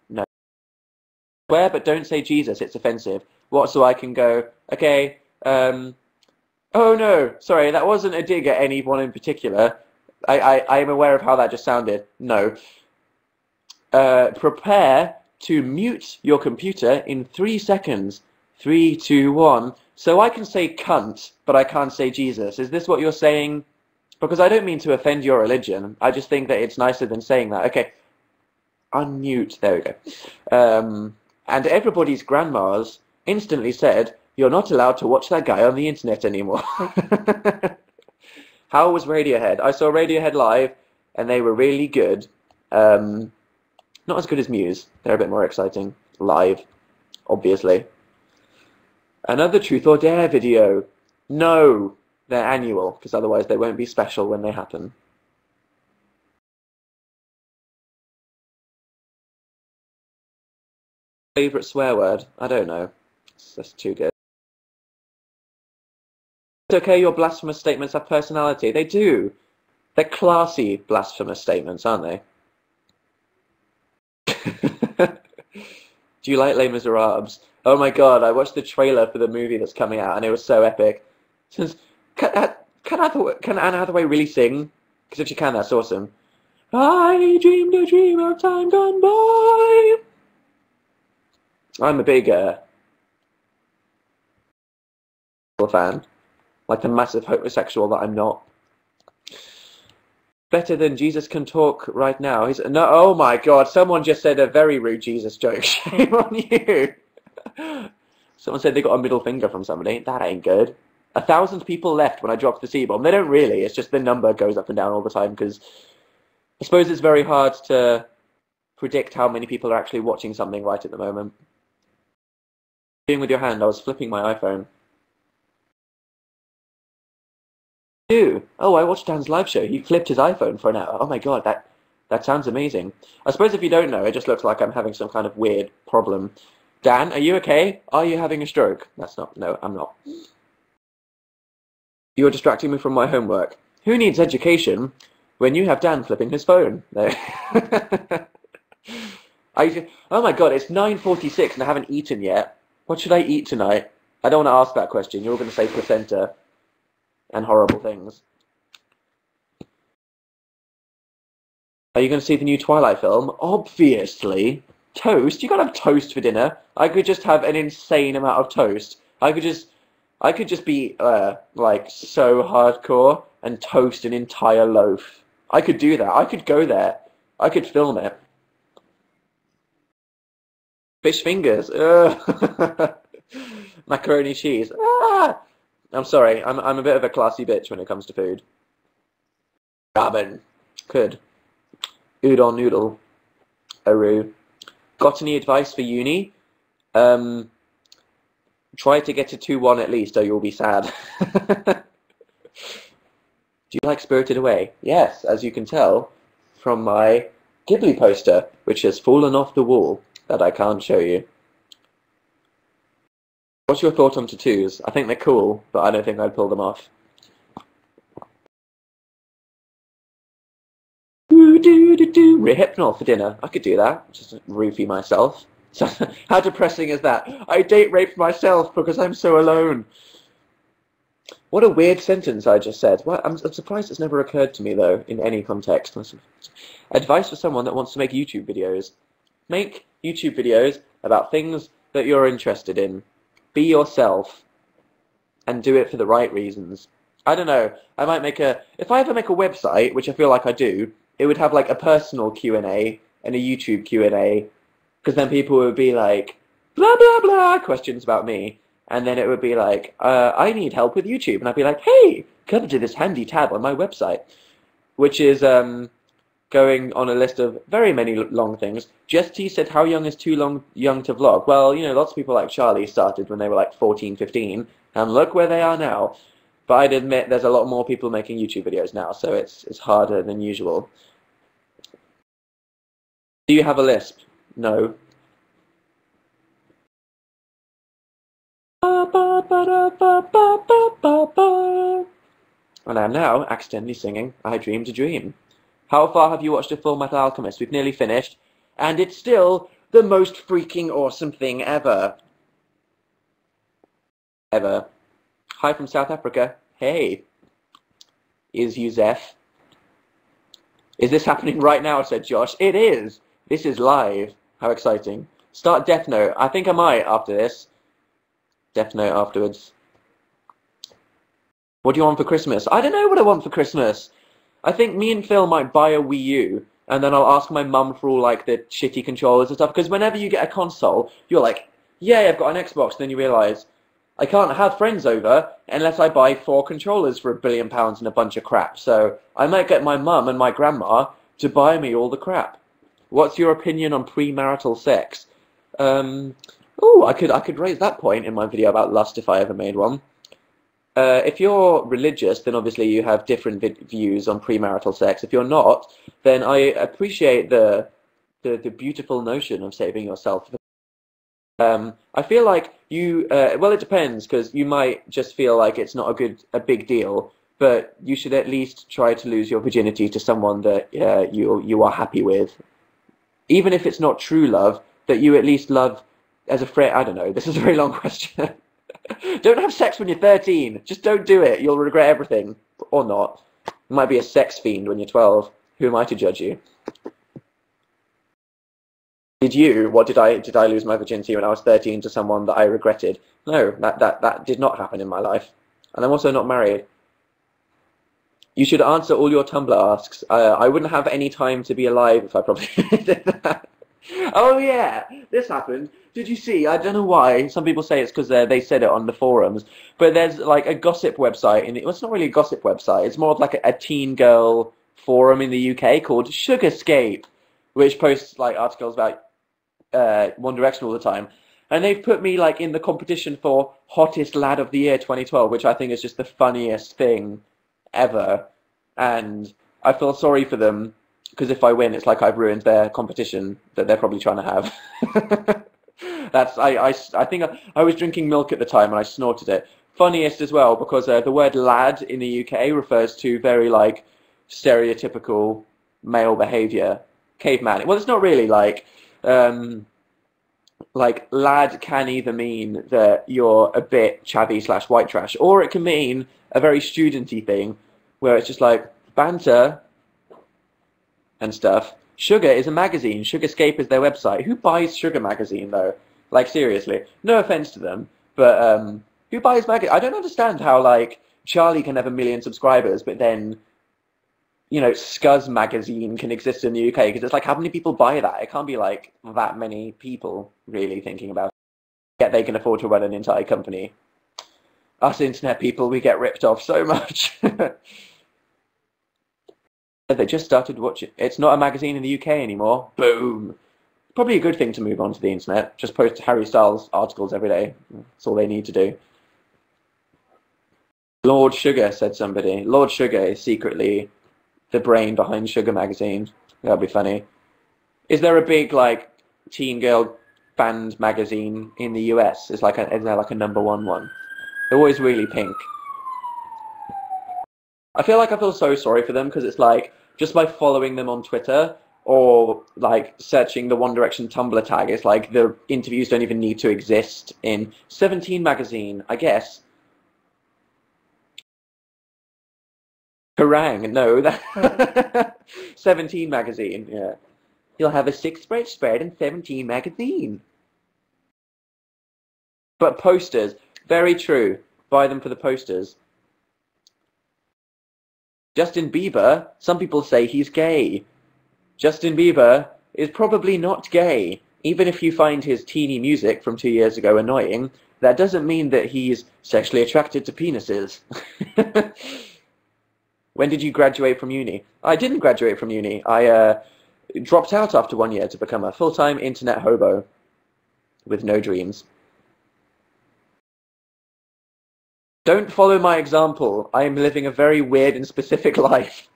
No. Swear, but don't say Jesus, it's offensive. What, so I can go, okay, oh no, sorry, that wasn't a dig at anyone in particular. I am aware of how that just sounded. No. Prepare to mute your computer in 3 seconds. 3, 2, 1. So I can say cunt, but I can't say Jesus. Is this what you're saying? Because I don't mean to offend your religion. I just think that it's nicer than saying that. Okay. Unmute. There we go. And everybody's grandmas instantly said, you're not allowed to watch that guy on the internet anymore. How was Radiohead? I saw Radiohead live, and they were really good. Not as good as Muse. They're a bit more exciting. Live, obviously. Another Truth or Dare video. No, they're annual, because otherwise they won't be special when they happen. Favorite swear word? I don't know. That's too good. It's okay, your blasphemous statements have personality. They do. They're classy blasphemous statements, aren't they? Do you like Les Miserables? Oh my god, I watched the trailer for the movie that's coming out and it was so epic. Since can Anne Hathaway really sing? Because if she can, that's awesome. I dreamed a dream of time gone by. I'm a big fan. Like the massive homosexual that I'm not. Better than Jesus can talk right now. He's no. Oh my god! Someone just said a very rude Jesus joke. Shame on you. Someone said they got a middle finger from somebody. That ain't good. 1,000 people left when I dropped the C-bomb. They don't really. It's just the number goes up and down all the time because I suppose it's very hard to predict how many people are actually watching something right at the moment. Doing with your hand. I was flipping my iPhone. Oh, I watched Dan's live show. He flipped his iPhone for an hour. Oh my god, that sounds amazing. I suppose if you don't know, it just looks like I'm having some kind of weird problem. Dan, are you okay? Are you having a stroke? That's not. No, I'm not. You're distracting me from my homework. Who needs education when you have Dan flipping his phone? No. Oh my god, it's 9:46 and I haven't eaten yet. What should I eat tonight? I don't want to ask that question. You're all going to say placenta and horrible things. Are you going to see the new Twilight film? Obviously. Toast? You can't have toast for dinner. I could just have an insane amount of toast. I could just be like so hardcore and toast an entire loaf. I could do that. I could go there. I could film it. Fish fingers. Macaroni cheese. Ah! I'm sorry. I'm a bit of a classy bitch when it comes to food. Ramen. Could. Udon noodle. Aru. Got any advice for uni? Try to get to 2-1 at least, or you'll be sad. Do you like Spirited Away? Yes, as you can tell from my Ghibli poster, which has fallen off the wall that I can't show you. What's your thought on tattoos? I think they're cool, but I don't think I'd pull them off. Rehypnol for dinner. I could do that. Just roofie myself. How depressing is that? I date raped myself because I'm so alone. What a weird sentence I just said. Well, I'm surprised it's never occurred to me, though, in any context. Advice for someone that wants to make YouTube videos. Make YouTube videos about things that you're interested in. Be yourself. And do it for the right reasons. I don't know. I might make a... If I ever make a website, which I feel like I do, it would have like a personal Q&A and a YouTube Q&A. Because then people would be like, blah, blah, blah, questions about me. And then it would be like, I need help with YouTube. And I'd be like, hey, come to this handy tab on my website. Which is going on a list of very many long things. T said, how young is too young to vlog? Well, you know, lots of people like Charlie started when they were like 14, 15. And look where they are now. But I'd admit there's a lot more people making YouTube videos now. So it's harder than usual. Do you have a lisp? No. And I am now accidentally singing I Dreamed a Dream. How far have you watched A Full Metal Alchemist? We've nearly finished, and it's still the most freaking awesome thing ever. Ever. Hi from South Africa. Hey. Is Yusef. Is this happening right now? Said Josh. It is. This is live. How exciting. Start Death Note. I think I might after this. Death Note afterwards. What do you want for Christmas? I don't know what I want for Christmas. I think me and Phil might buy a Wii U, and then I'll ask my mum for all like the shitty controllers and stuff, because whenever you get a console, you're like, yay, I've got an Xbox, and then you realise, I can't have friends over unless I buy 4 controllers for £1 billion and a bunch of crap, so I might get my mum and my grandma to buy me all the crap. What's your opinion on premarital sex? Oh, I could raise that point in my video about lust if I ever made one. If you're religious, then obviously you have different views on premarital sex. If you're not, then I appreciate the beautiful notion of saving yourself. I feel like you, well, it depends, because you might just feel like it's not a big deal, but you should at least try to lose your virginity to someone that you are happy with. Even if it's not true love, that you at least love as a friend. I don't know, this is a very long question. Don't have sex when you're 13. Just don't do it. You'll regret everything. Or not. You might be a sex fiend when you're 12. Who am I to judge you? Did you? What did I lose my virginity when I was 13 to someone that I regretted? No, that did not happen in my life. And I'm also not married. You should answer all your Tumblr asks. I wouldn't have any time to be alive if I probably did that. Oh yeah, this happened. Did you see? I don't know why. Some people say it's because they said it on the forums. But there's like a gossip website, and it's not really a gossip website. It's more of like a teen girl forum in the UK called Sugarscape, which posts like articles about One Direction all the time. And they've put me like in the competition for Hottest Lad of the Year 2012, which I think is just the funniest thing ever. And I feel sorry for them, because if I win, it's like I've ruined their competition that they're probably trying to have. I think I was drinking milk at the time and I snorted it. Funniest as well, because the word lad in the UK refers to very like stereotypical male behaviour. Caveman. Well, it's not really like lad can either mean that you're a bit chavvy / white trash, or it can mean a very studenty thing where it's just like banter and stuff. Sugar is a magazine. Sugarscape is their website. Who buys Sugar magazine though? Like seriously, no offense to them, but who buys magazine? I don't understand how like Charlie can have 1 million subscribers, but then you know Scuzz magazine can exist in the UK, because it's like, how many people buy that? It can't be like that many people really thinking about it. Yet they can afford to run an entire company. Us internet people, we get ripped off so much. They just started watching. It's not a magazine in the UK anymore. Boom. Probably a good thing to move on to the internet. Just post Harry Styles articles every day. That's all they need to do. Lord Sugar, said somebody. Lord Sugar is secretly the brain behind Sugar magazine. That'd be funny. Is there a big like teen girl band magazine in the US? Is there like a #1 one? They're always really pink. I feel so sorry for them because it's like just by following them on Twitter or like searching the One Direction Tumblr tag, it's like the interviews don't even need to exist in 17 magazine, I guess. Kerrang! No, that 17 magazine. Yeah, you'll have a 6 spread spread in 17 magazine. But posters, very true. Buy them for the posters. Justin Bieber, some people say he's gay. Justin Bieber is probably not gay. Even if you find his teeny music from 2 years ago annoying, that doesn't mean that he's sexually attracted to penises. When did you graduate from uni? I didn't graduate from uni. I dropped out after 1 year to become a full-time internet hobo with no dreams. Don't follow my example. I am living a very weird and specific life.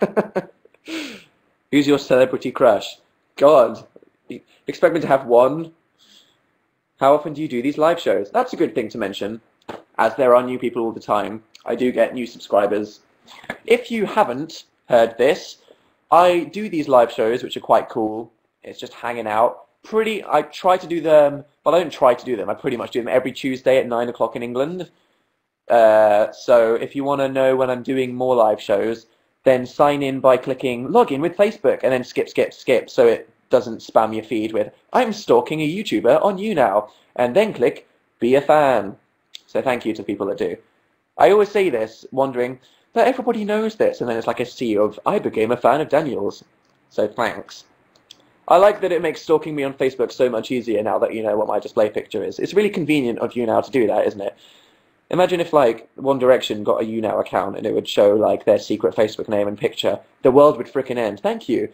Who's your celebrity crush? God, you expect me to have one? How often do you do these live shows? That's a good thing to mention, as there are new people all the time. I do get new subscribers. If you haven't heard this, I do these live shows, which are quite cool. It's just hanging out. I try to do them, but I don't try to do them. I pretty much do them every Tuesday at 9 o'clock in England. So if you want to know when I'm doing more live shows, then sign in by clicking login with Facebook and then skip so it doesn't spam your feed with I'm stalking a YouTuber on YouNow, and then click be a fan. So thank you to people that do. I always say this wondering, but everybody knows this, and then it's like a sea of I became a fan of Daniel's. So thanks. I like that it makes stalking me on Facebook so much easier now that you know what my display picture is. It's really convenient of YouNow to do that, isn't it? Imagine if, like, One Direction got a YouNow account and it would show, like, their secret Facebook name and picture. The world would frickin' end. Thank you,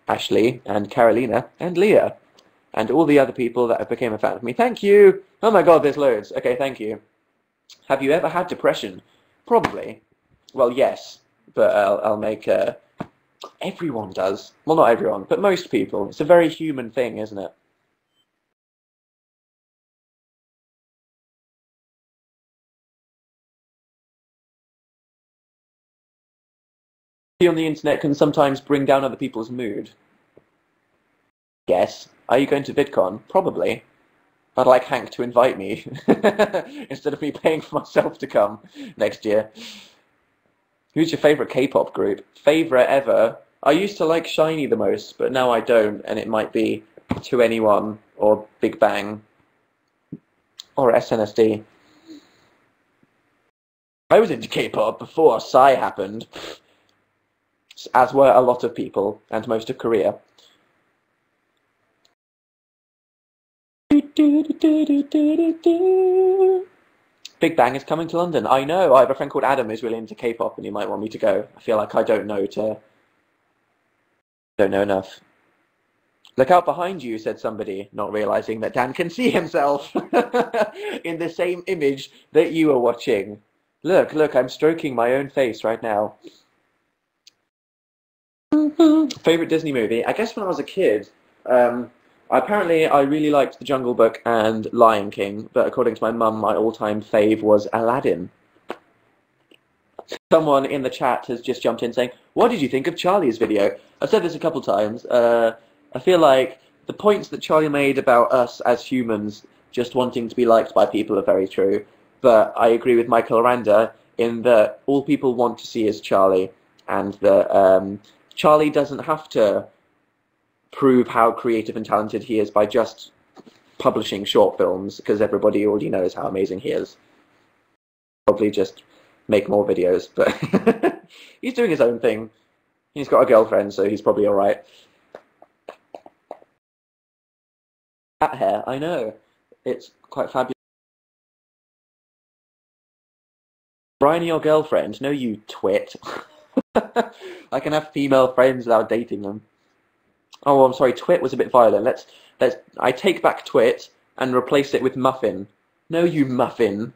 Ashley and Carolina and Leah and all the other people that became a fan of me. Thank you. Oh my God, there's loads. Okay, thank you. Have you ever had depression? Probably. Well, yes, but I'll make... Everyone does. Well, not everyone, but most people. It's a very human thing, isn't it? On the internet can sometimes bring down other people's mood. Yes. Are you going to VidCon? Probably. I'd like Hank to invite me instead of me paying for myself to come next year. Who's your favorite K-pop group? Favorite ever? I used to like SHINee the most, but now I don't, and it might be 2NE1 or Big Bang or SNSD. I was into K-pop before Psy happened, as were a lot of people, and most of Korea. Big Bang is coming to London. I know. I have a friend called Adam who's really into K-pop, and he might want me to go. I feel like I don't know enough. Look out behind you, said somebody, not realizing that Dan can see himself in the same image that you are watching. Look, I'm stroking my own face right now. Favorite Disney movie? I guess when I was a kid, apparently I really liked The Jungle Book and Lion King, but according to my mum, my all-time fave was Aladdin. Someone in the chat has just jumped in saying, what did you think of Charlie's video? I've said this a couple times. I feel like the points that Charlie made about us as humans just wanting to be liked by people are very true, but I agree with Michael Aranda in that all people want to see is Charlie, and that Charlie doesn't have to prove how creative and talented he is by just publishing short films, because everybody already knows how amazing he is. Probably just make more videos, but he's doing his own thing. He's got a girlfriend, so he's probably alright. Cat hair, I know. It's quite fabulous. Brian, your girlfriend? No, you twit. I can have female friends without dating them. Oh, I'm sorry. Twit was a bit violent. Let's. I take back twit and replace it with muffin. No, you muffin.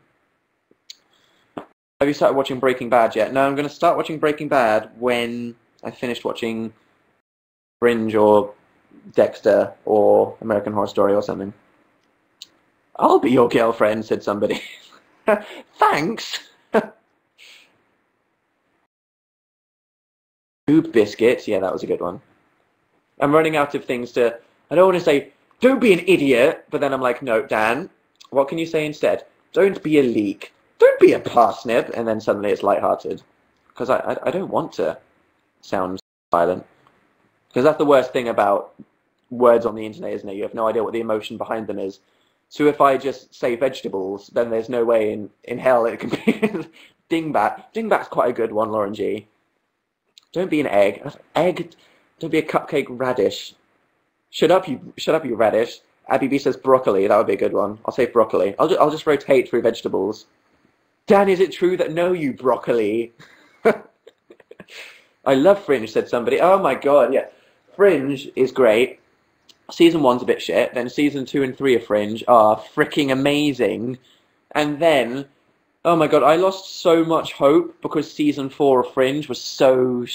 Have you started watching Breaking Bad yet? No, I'm going to start watching Breaking Bad when I finished watching Fringe or Dexter or American Horror Story or something. I'll be your girlfriend, said somebody. Thanks. Boob biscuits. Yeah, that was a good one. I'm running out of things to... I don't want to say, don't be an idiot, but then I'm like, no, Dan, what can you say instead? Don't be a leek. Don't be a parsnip. And then suddenly it's lighthearted. Because I don't want to sound violent. Because that's the worst thing about words on the internet, isn't it? You have no idea what the emotion behind them is. So if I just say vegetables, then there's no way in hell it can be... Dingbat. Dingbat's quite a good one, Lauren G. Don't be an egg. Egg... Don't be a cupcake radish. Shut up, you radish. Abby B says broccoli. That would be a good one. I'll say broccoli. I'll just rotate through vegetables. Dan, is it true that no, you broccoli? I love Fringe, said somebody. Oh my god, yeah. Fringe is great. Season 1's a bit shit. Then Season 2 and 3 of Fringe are freaking amazing. And then, oh my god, I lost so much hope because Season 4 of Fringe was so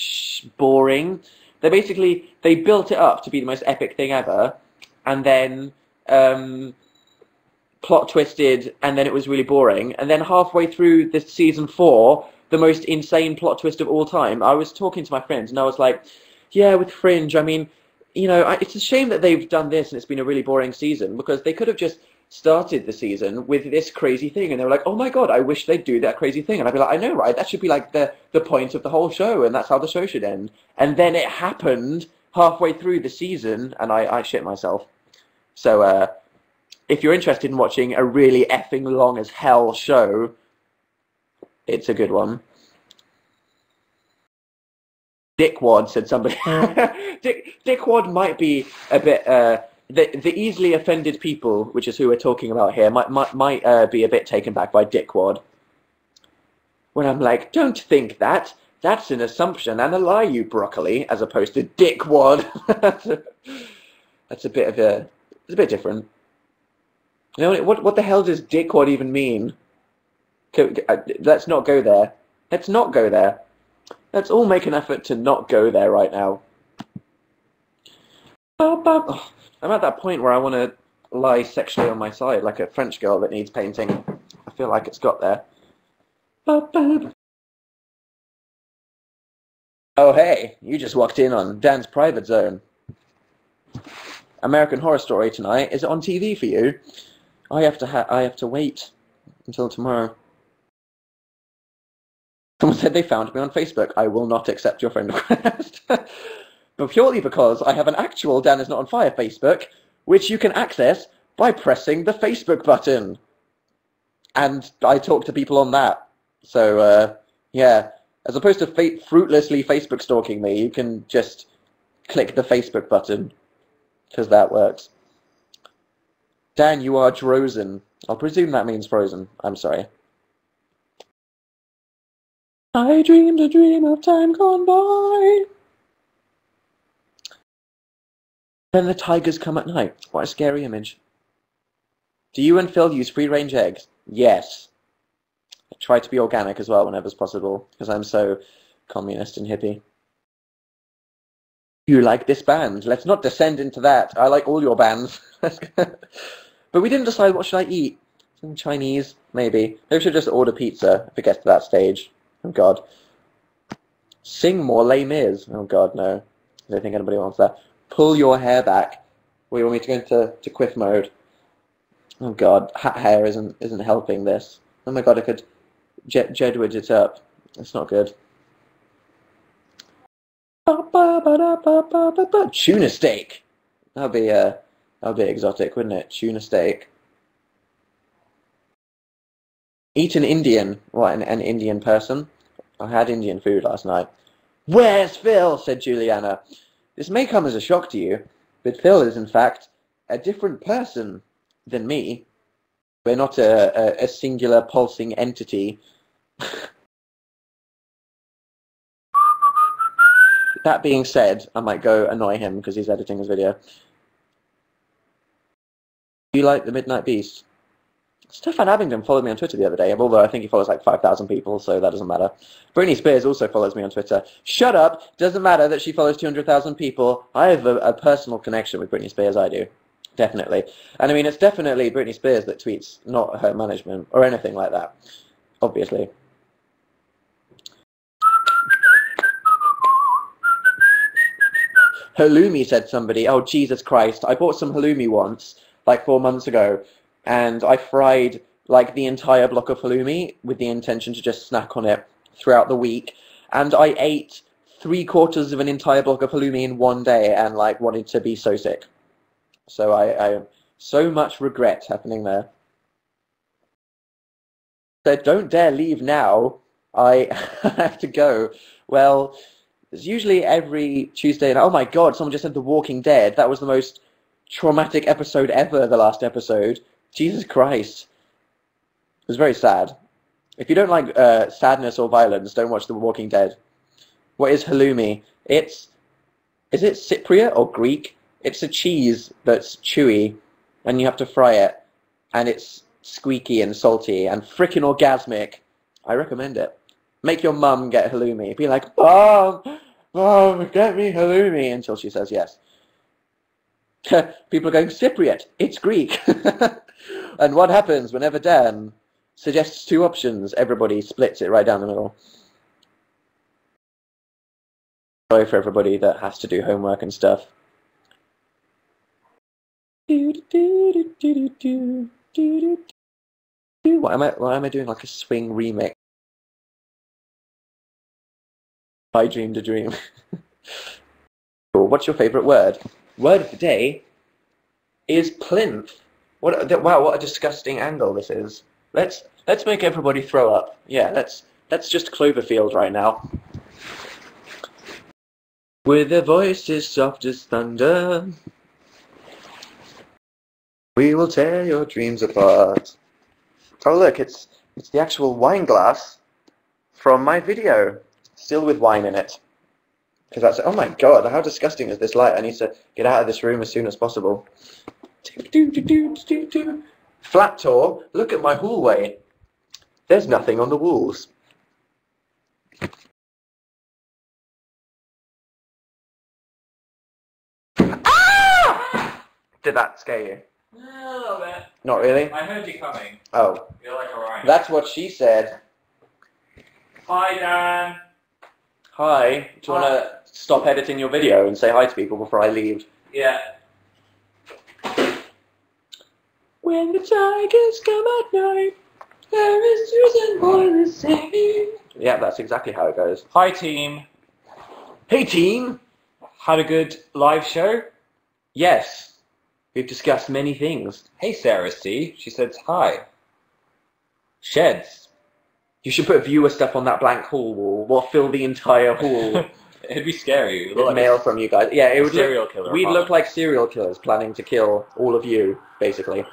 boring. They built it up to be the most epic thing ever, and then plot twisted, and then it was really boring. And then halfway through the Season 4, the most insane plot twist of all time, I was talking to my friends, and I was like, yeah, with Fringe, I mean, you know, it's a shame that they've done this, and it's been a really boring season, because they could have just started the season with this crazy thing, and they were like, oh my god, I wish they'd do that crazy thing. And I'd be like, I know, right? That should be like the point of the whole show, and that's how the show should end. And then it happened halfway through the season, and I shit myself. So if you're interested in watching a really effing long as hell show, it's a good one. Dickwad, said somebody. Dickwad might be a bit... The easily offended people, which is who we're talking about here, might be a bit taken back by dickwad. When I'm like, don't think that. That's an assumption and a lie, you broccoli, as opposed to dickwad. That's a bit of a... It's a bit different. You know, what the hell does dickwad even mean? Let's not go there. Let's not go there. Let's all make an effort to not go there right now. Oh, I'm at that point where I want to lie sexually on my side, like a French girl that needs painting. I feel like it's got there. Oh, hey, you just walked in on Dan's private zone. American Horror Story tonight. Is it on TV for you? I have to wait until tomorrow. Someone said they found me on Facebook. I will not accept your friend request. But purely because I have an actual Dan is not on fire Facebook, which you can access by pressing the Facebook button. And I talk to people on that. So, yeah, as opposed to fruitlessly Facebook stalking me, you can just click the Facebook button, because that works. Dan, you are Drozen. I'll presume that means frozen. I'm sorry. I dreamed a dream of time gone by. Then the tigers come at night. What a scary image. Do you and Phil use free-range eggs? Yes. I try to be organic as well whenever it's possible, because I'm so communist and hippie. You like this band? Let's not descend into that. I like all your bands. But we didn't decide what should I eat. Some Chinese, maybe. Maybe we should just order pizza if it gets to that stage. Oh god. Sing more Les Mis. Oh god, no. I don't think anybody wants that. Pull your hair back. Or you want me to go into quiff mode? Oh god, hat hair isn't helping this. Oh my god, I could Jedward it up. That's not good. Tuna steak. That'd be exotic, wouldn't it? Tuna steak. Eat an Indian. What, an Indian person? I had Indian food last night. Where's Phil? Said Juliana. This may come as a shock to you, but Phil is in fact a different person than me. We're not a singular pulsing entity. That being said, I might go annoy him because he's editing his video. Do you like the Midnight Beast? Stefan Abingdon followed me on Twitter the other day, although I think he follows like 5,000 people, so that doesn't matter. Britney Spears also follows me on Twitter. Shut up! Doesn't matter that she follows 200,000 people. I have a personal connection with Britney Spears, I do. Definitely. And I mean, it's definitely Britney Spears that tweets, not her management, or anything like that. Obviously. Halloumi, said somebody. Oh, Jesus Christ. I bought some halloumi once, like 4 months ago, and I fried like the entire block of halloumi with the intention to just snack on it throughout the week, and I ate 3/4 of an entire block of halloumi in one day and like wanted to be so sick. So I so much regret happening there. Said, don't dare leave now. I have to go. Well, it's usually every Tuesday. And oh my God, someone just said The Walking Dead. That was the most traumatic episode ever, the last episode. Jesus Christ. It was very sad. If you don't like sadness or violence, don't watch The Walking Dead. What is halloumi? Is it Cypriot or Greek? It's a cheese that's chewy, and you have to fry it, and it's squeaky and salty and frickin' orgasmic. I recommend it. Make your mum get halloumi. Be like, Mom, get me halloumi, until she says yes. People are going, Cypriot, it's Greek. And what happens whenever Dan suggests two options? Everybody splits it right down the middle. Sorry for everybody that has to do homework and stuff. Why am I doing like a swing remix? I dreamed a dream. Cool. What's your favourite word? Word of the day is plinth. Wow, what a disgusting angle this is. Let's make everybody throw up. Yeah, that's just Cloverfield right now. With their voices soft as thunder, we will tear your dreams apart. Oh look, it's the actual wine glass from my video, still with wine in it. Because that's, oh my God, how disgusting is this light? I need to get out of this room as soon as possible. Flat tour, look at my hallway. There's nothing on the walls. Ah! Did that scare you? A little bit. Not really? I heard you coming. Oh. You're like a rhino. That's what she said. Hi, Dan. Hi. Do you want to stop editing your video and say hi to people before I leave? Yeah. When the tigers come at night, there is Susan Boyle singing. Yeah, that's exactly how it goes. Hi, team. Hey, team. Had a good live show? Yes. We've discussed many things. Hey, Sarah C. She said hi. Sheds. You should put viewer stuff on that blank hall wall. We'll fill the entire hall. It'd be scary. With like mail from you guys. Yeah, it would serial killer. We'd look like serial killers planning to kill all of you, basically.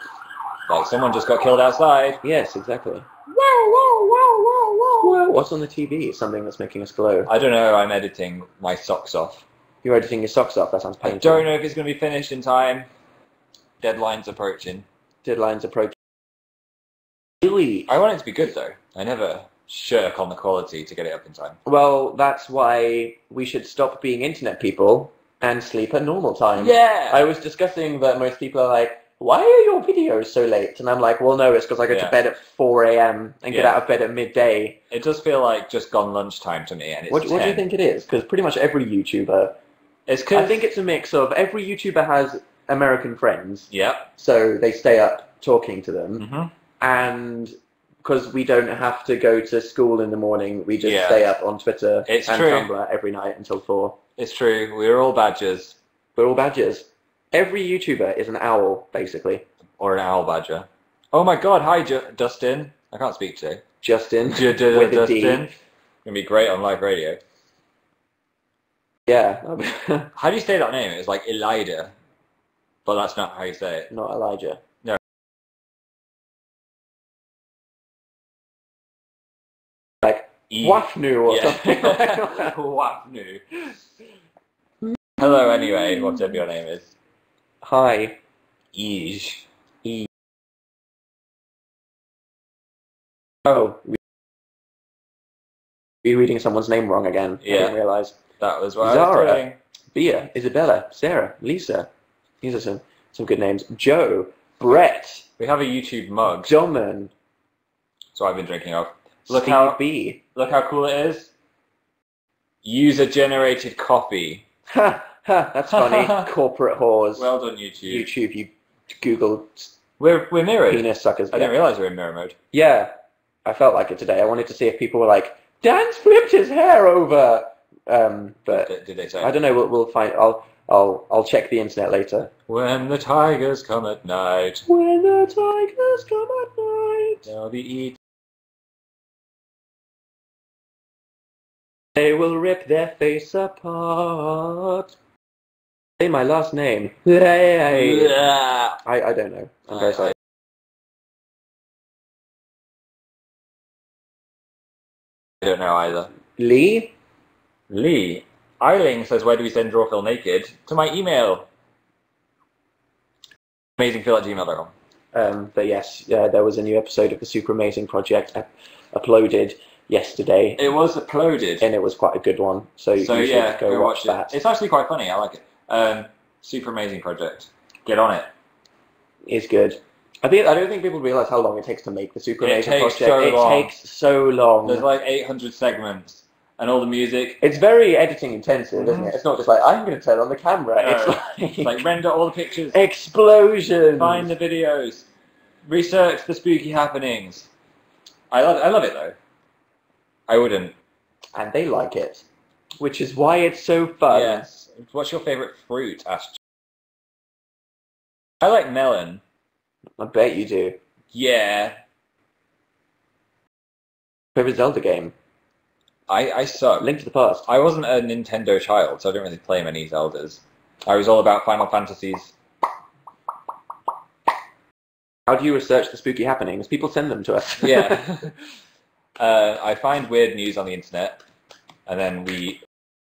Like someone just got killed outside. Yes, exactly. Whoa. What's on the TV? Something that's making us glow. I don't know. I'm editing my socks off. You're editing your socks off? That sounds painful. I don't know if it's going to be finished in time. Deadline's approaching. Deadline's approaching. Really? I want it to be good, though. I never shirk on the quality to get it up in time. Well, that's why we should stop being internet people and sleep at normal time. Yeah! I was discussing that most people are like, why are your videos so late? And I'm like, well, no, it's because I go to bed at 4 a.m. and get out of bed at midday. It does feel like just gone lunchtime to me. And it's what do you think it is? Because pretty much every YouTuber... I think it's a mix of every YouTuber has American friends. Yeah. So they stay up talking to them. Mm-hmm. And because we don't have to go to school in the morning, we just stay up on Twitter and Tumblr every night until 4. It's true. We're all badgers. We're all badgers. Every YouTuber is an owl, basically. Or an owl badger. Oh my God, hi Dustin. I can't speak today. Justin. With a D. Dustin. Going to be great on live radio. Yeah. How do you say that name? It's like Elida. But that's not how you say it. Not Elijah. No. Like Wafnu or something. Wafnu. Hello, anyway, whatever your name is. Hi. Eej. Oh, we're reading someone's name wrong again. I Yeah. didn't realise. That was what I Zara. was doing. Bea, Isabella, Sarah, Lisa. These are some good names. Joe, Brett, We have a YouTube mug, Doman, so I've been drinking off. Look Steve how B. cool it is. User-generated copy. Ha, ha, that's funny. Corporate whores. Well done, YouTube. YouTube, you Google We're mirrored. penis suckers. I didn't realise we were in mirror mode. Yeah, I felt like it today. I wanted to see if people were like, Dan's flipped his hair over. But Did they say? I don't know. We'll find. I'll check the internet later. When the tigers come at night, When the tigers come at night, they'll be eating. they will rip their face apart. Say my last name. Hey. I don't know. I'm very sorry. I don't know either. Lee? Lee. Eiling says, where do we send Drawphil naked? To my email. amazingphil@gmail.com. But yes, there was a new episode of the Super Amazing Project uploaded yesterday. It was uploaded. And it was quite a good one. So you should go watch that. It's actually quite funny. I like it. Super Amazing Project. Get on it. It's good. I don't think people realise how long it takes to make the Super Amazing Project. It takes so long. There's like 800 segments and all the music. It's very editing intensive, isn't it? It's not just like, I'm going to turn on the camera. No. It's like render all the pictures. Explosions. Find the videos. Research the spooky happenings. I love it though. I wouldn't. And they like it. Which is why it's so fun. Yes. What's your favourite fruit? Asked. I like melon. I bet you do. Yeah. Favorite Zelda game? I suck. Link to the Past. I wasn't a Nintendo child, so I didn't really play many Zeldas. I was all about Final Fantasies. How do you research the spooky happenings? People send them to us. Yeah. I find weird news on the internet, and then we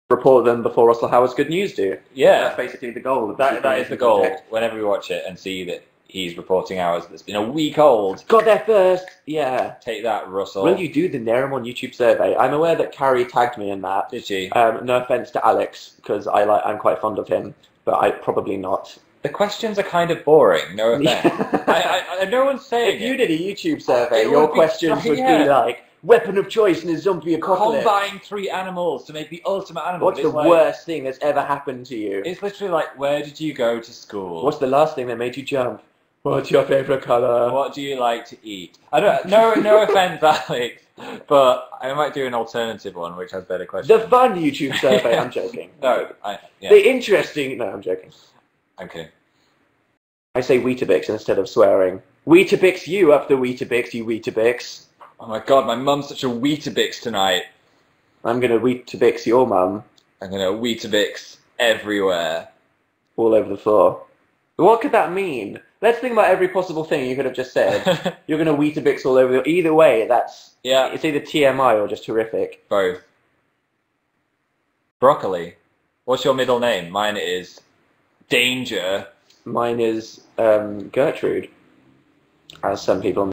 report them before Russell Howard's Good News do. Yeah. That's basically the goal. That is the goal. Project. Whenever we watch it and see that he's reporting ours that's been a week old. Got there first. Yeah. Take that, Russell. Will you do the Naramon YouTube survey? I'm aware that Carrie tagged me in that. Did she? No offense to Alex, because I'm quite fond of him, but I probably not. The questions are kind of boring. No offense. No one's saying if you did a YouTube survey, it your would be questions would be like, weapon of choice in a zombie apocalypse. Combine 3 animals to make the ultimate animal. What's the worst thing that's ever happened to you? It's literally like, where did you go to school? What's the last thing that made you jump? What's your favourite colour? What do you like to eat? I don't. No offense, Alex, but I might do an alternative one which has better questions. The fun YouTube survey. I'm joking. No, The interesting. No, I'm joking. Okay. I say Weetabix instead of swearing. Weetabix you up the Weetabix, you Weetabix. Oh my god, my mum's such a Weetabix tonight. I'm gonna Weetabix your mum. I'm gonna Weetabix everywhere. All over the floor. What could that mean? Let's think about every possible thing you could have just said. You're gonna Weetabix all over the... Either way, that's... Yeah. It's either TMI or just horrific. Both. Broccoli. What's your middle name? Mine is Danger. Mine is Gertrude. As some people...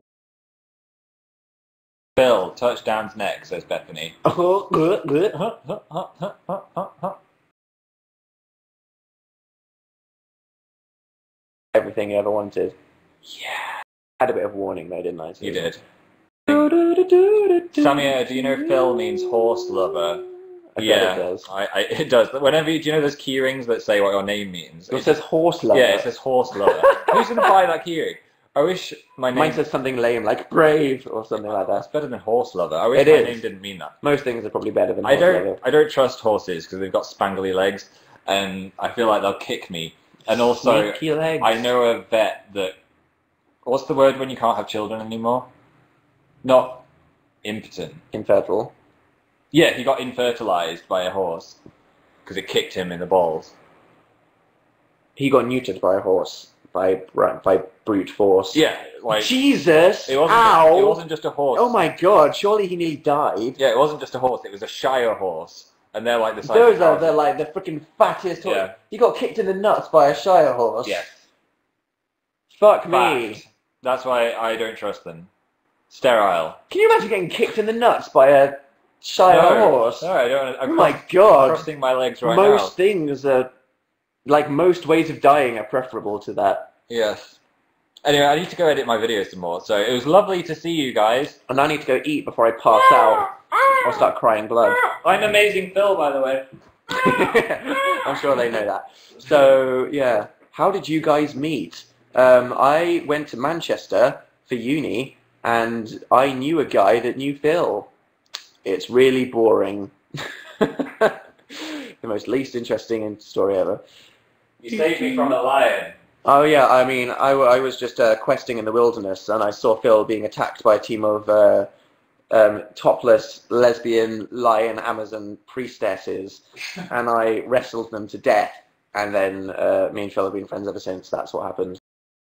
Phil, touch Dan's neck, says Bethany. Everything you ever wanted. Yeah. Had a bit of warning though, didn't I? You did. Samia, do you know Phil means horse lover? Yeah, it does. It does. Whenever do you know those key rings that say what your name means? It says horse lover. Yeah, it says horse lover. Who's going to buy that key ring? I wish my name... Mine says something lame, like brave, or something like that. That's better than horse lover. I wish my name didn't mean that. Most things are probably better than horse lover. I don't trust horses, because they've got spangly legs, and I feel like they'll kick me. And also, sneaky legs. I know a vet that... What's the word when you can't have children anymore? Not impotent. Infertile. Yeah, he got infertilized by a horse, because it kicked him in the balls. He got neutered by a horse. By brute force. Yeah, like... Jesus! Ow! It wasn't just a horse. Oh my god, surely he nearly died. Yeah, it wasn't just a horse, it was a Shire horse. And they're like the size Those of are houses. like the freaking fattest horse. Yeah. You got kicked in the nuts by a Shire horse. Yes. Fuck me. Fact. That's why I don't trust them. Sterile. Can you imagine getting kicked in the nuts by a Shire horse? No, I don't. I'm Oh my god. crossing my legs right Most now. things are, like most ways of dying are preferable to that. Yes. Anyway, I need to go edit my videos some more. So it was lovely to see you guys. And I need to go eat before I pass out. I'll start crying blood. I'm Amazing Phil, by the way. I'm sure they know that. So, yeah. How did you guys meet? I went to Manchester for uni, and I knew a guy that knew Phil. It's really boring. The most least interesting story ever. You saved me from a lion. Oh yeah, I mean, I was just questing in the wilderness, and I saw Phil being attacked by a team of topless lesbian lion Amazon priestesses, and I wrestled them to death. And then me and Phil have been friends ever since. That's what happened.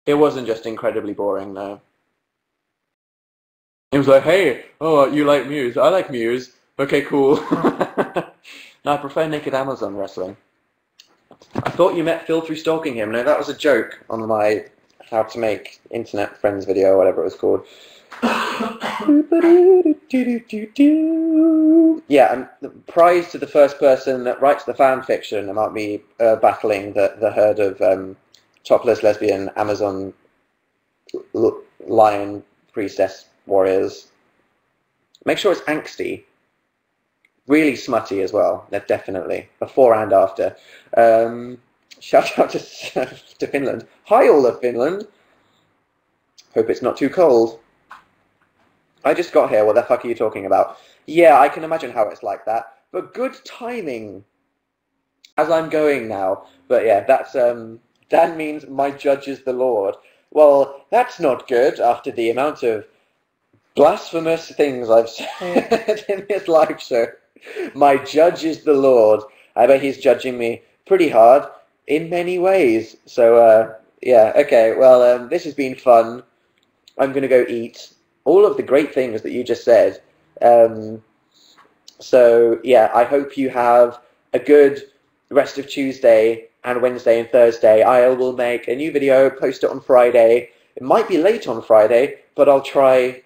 It wasn't just incredibly boring, though. It was like, hey, oh, you like Muse? I like Muse. Okay, cool. No, I prefer naked Amazon wrestling. I thought you met Phil through stalking him. No, that was a joke on my how to make internet friends video, or whatever it was called. Yeah, and the prize to the first person that writes the fan fiction about me battling the herd of topless lesbian Amazon lion priestess warriors. Make sure it's angsty. Really smutty as well, definitely. Before and after. Shout out to Finland. Hi, all of Finland. Hope it's not too cold. I just got here. What the fuck are you talking about? Yeah, I can imagine how it's like that. But good timing. As I'm going now. But yeah, that means my judge is the Lord. Well, that's not good after the amount of blasphemous things I've said in this live show. My judge is the Lord. I bet he's judging me pretty hard in many ways. So, yeah, okay, well, this has been fun. I'm going to go eat all of the great things that you just said. So, yeah, I hope you have a good rest of Tuesday and Wednesday and Thursday. I will make a new video, post it on Friday. It might be late on Friday, but I'll try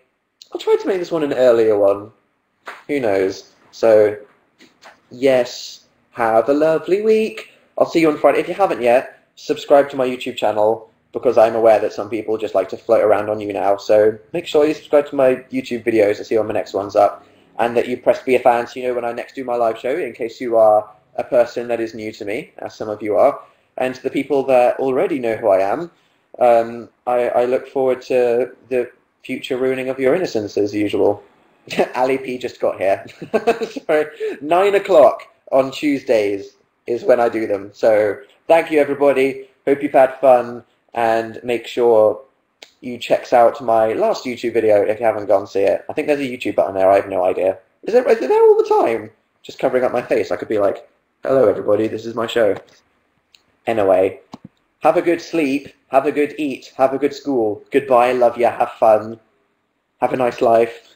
to make this one an earlier one. Who knows? So, yes, have a lovely week. I'll see you on Friday. If you haven't yet, subscribe to my YouTube channel, because I'm aware that some people just like to float around on YouNow. So make sure you subscribe to my YouTube videos to see when my next one's up, and that you press be a fan so you know when I next do my live show, in case you are a person that is new to me, as some of you are. And to the people that already know who I am, I look forward to the future ruining of your innocence as usual. Ali P just got here. Sorry, 9 o'clock on Tuesdays is when I do them. So thank you, everybody. Hope you've had fun, and make sure you check out my last YouTube video if you haven't gone see it. I think there's a YouTube button there. I have no idea. Is it there all the time? Just covering up my face. I could be like, hello, everybody. This is my show. Anyway, have a good sleep. Have a good eat. Have a good school. Goodbye. Love ya. Have fun. Have a nice life.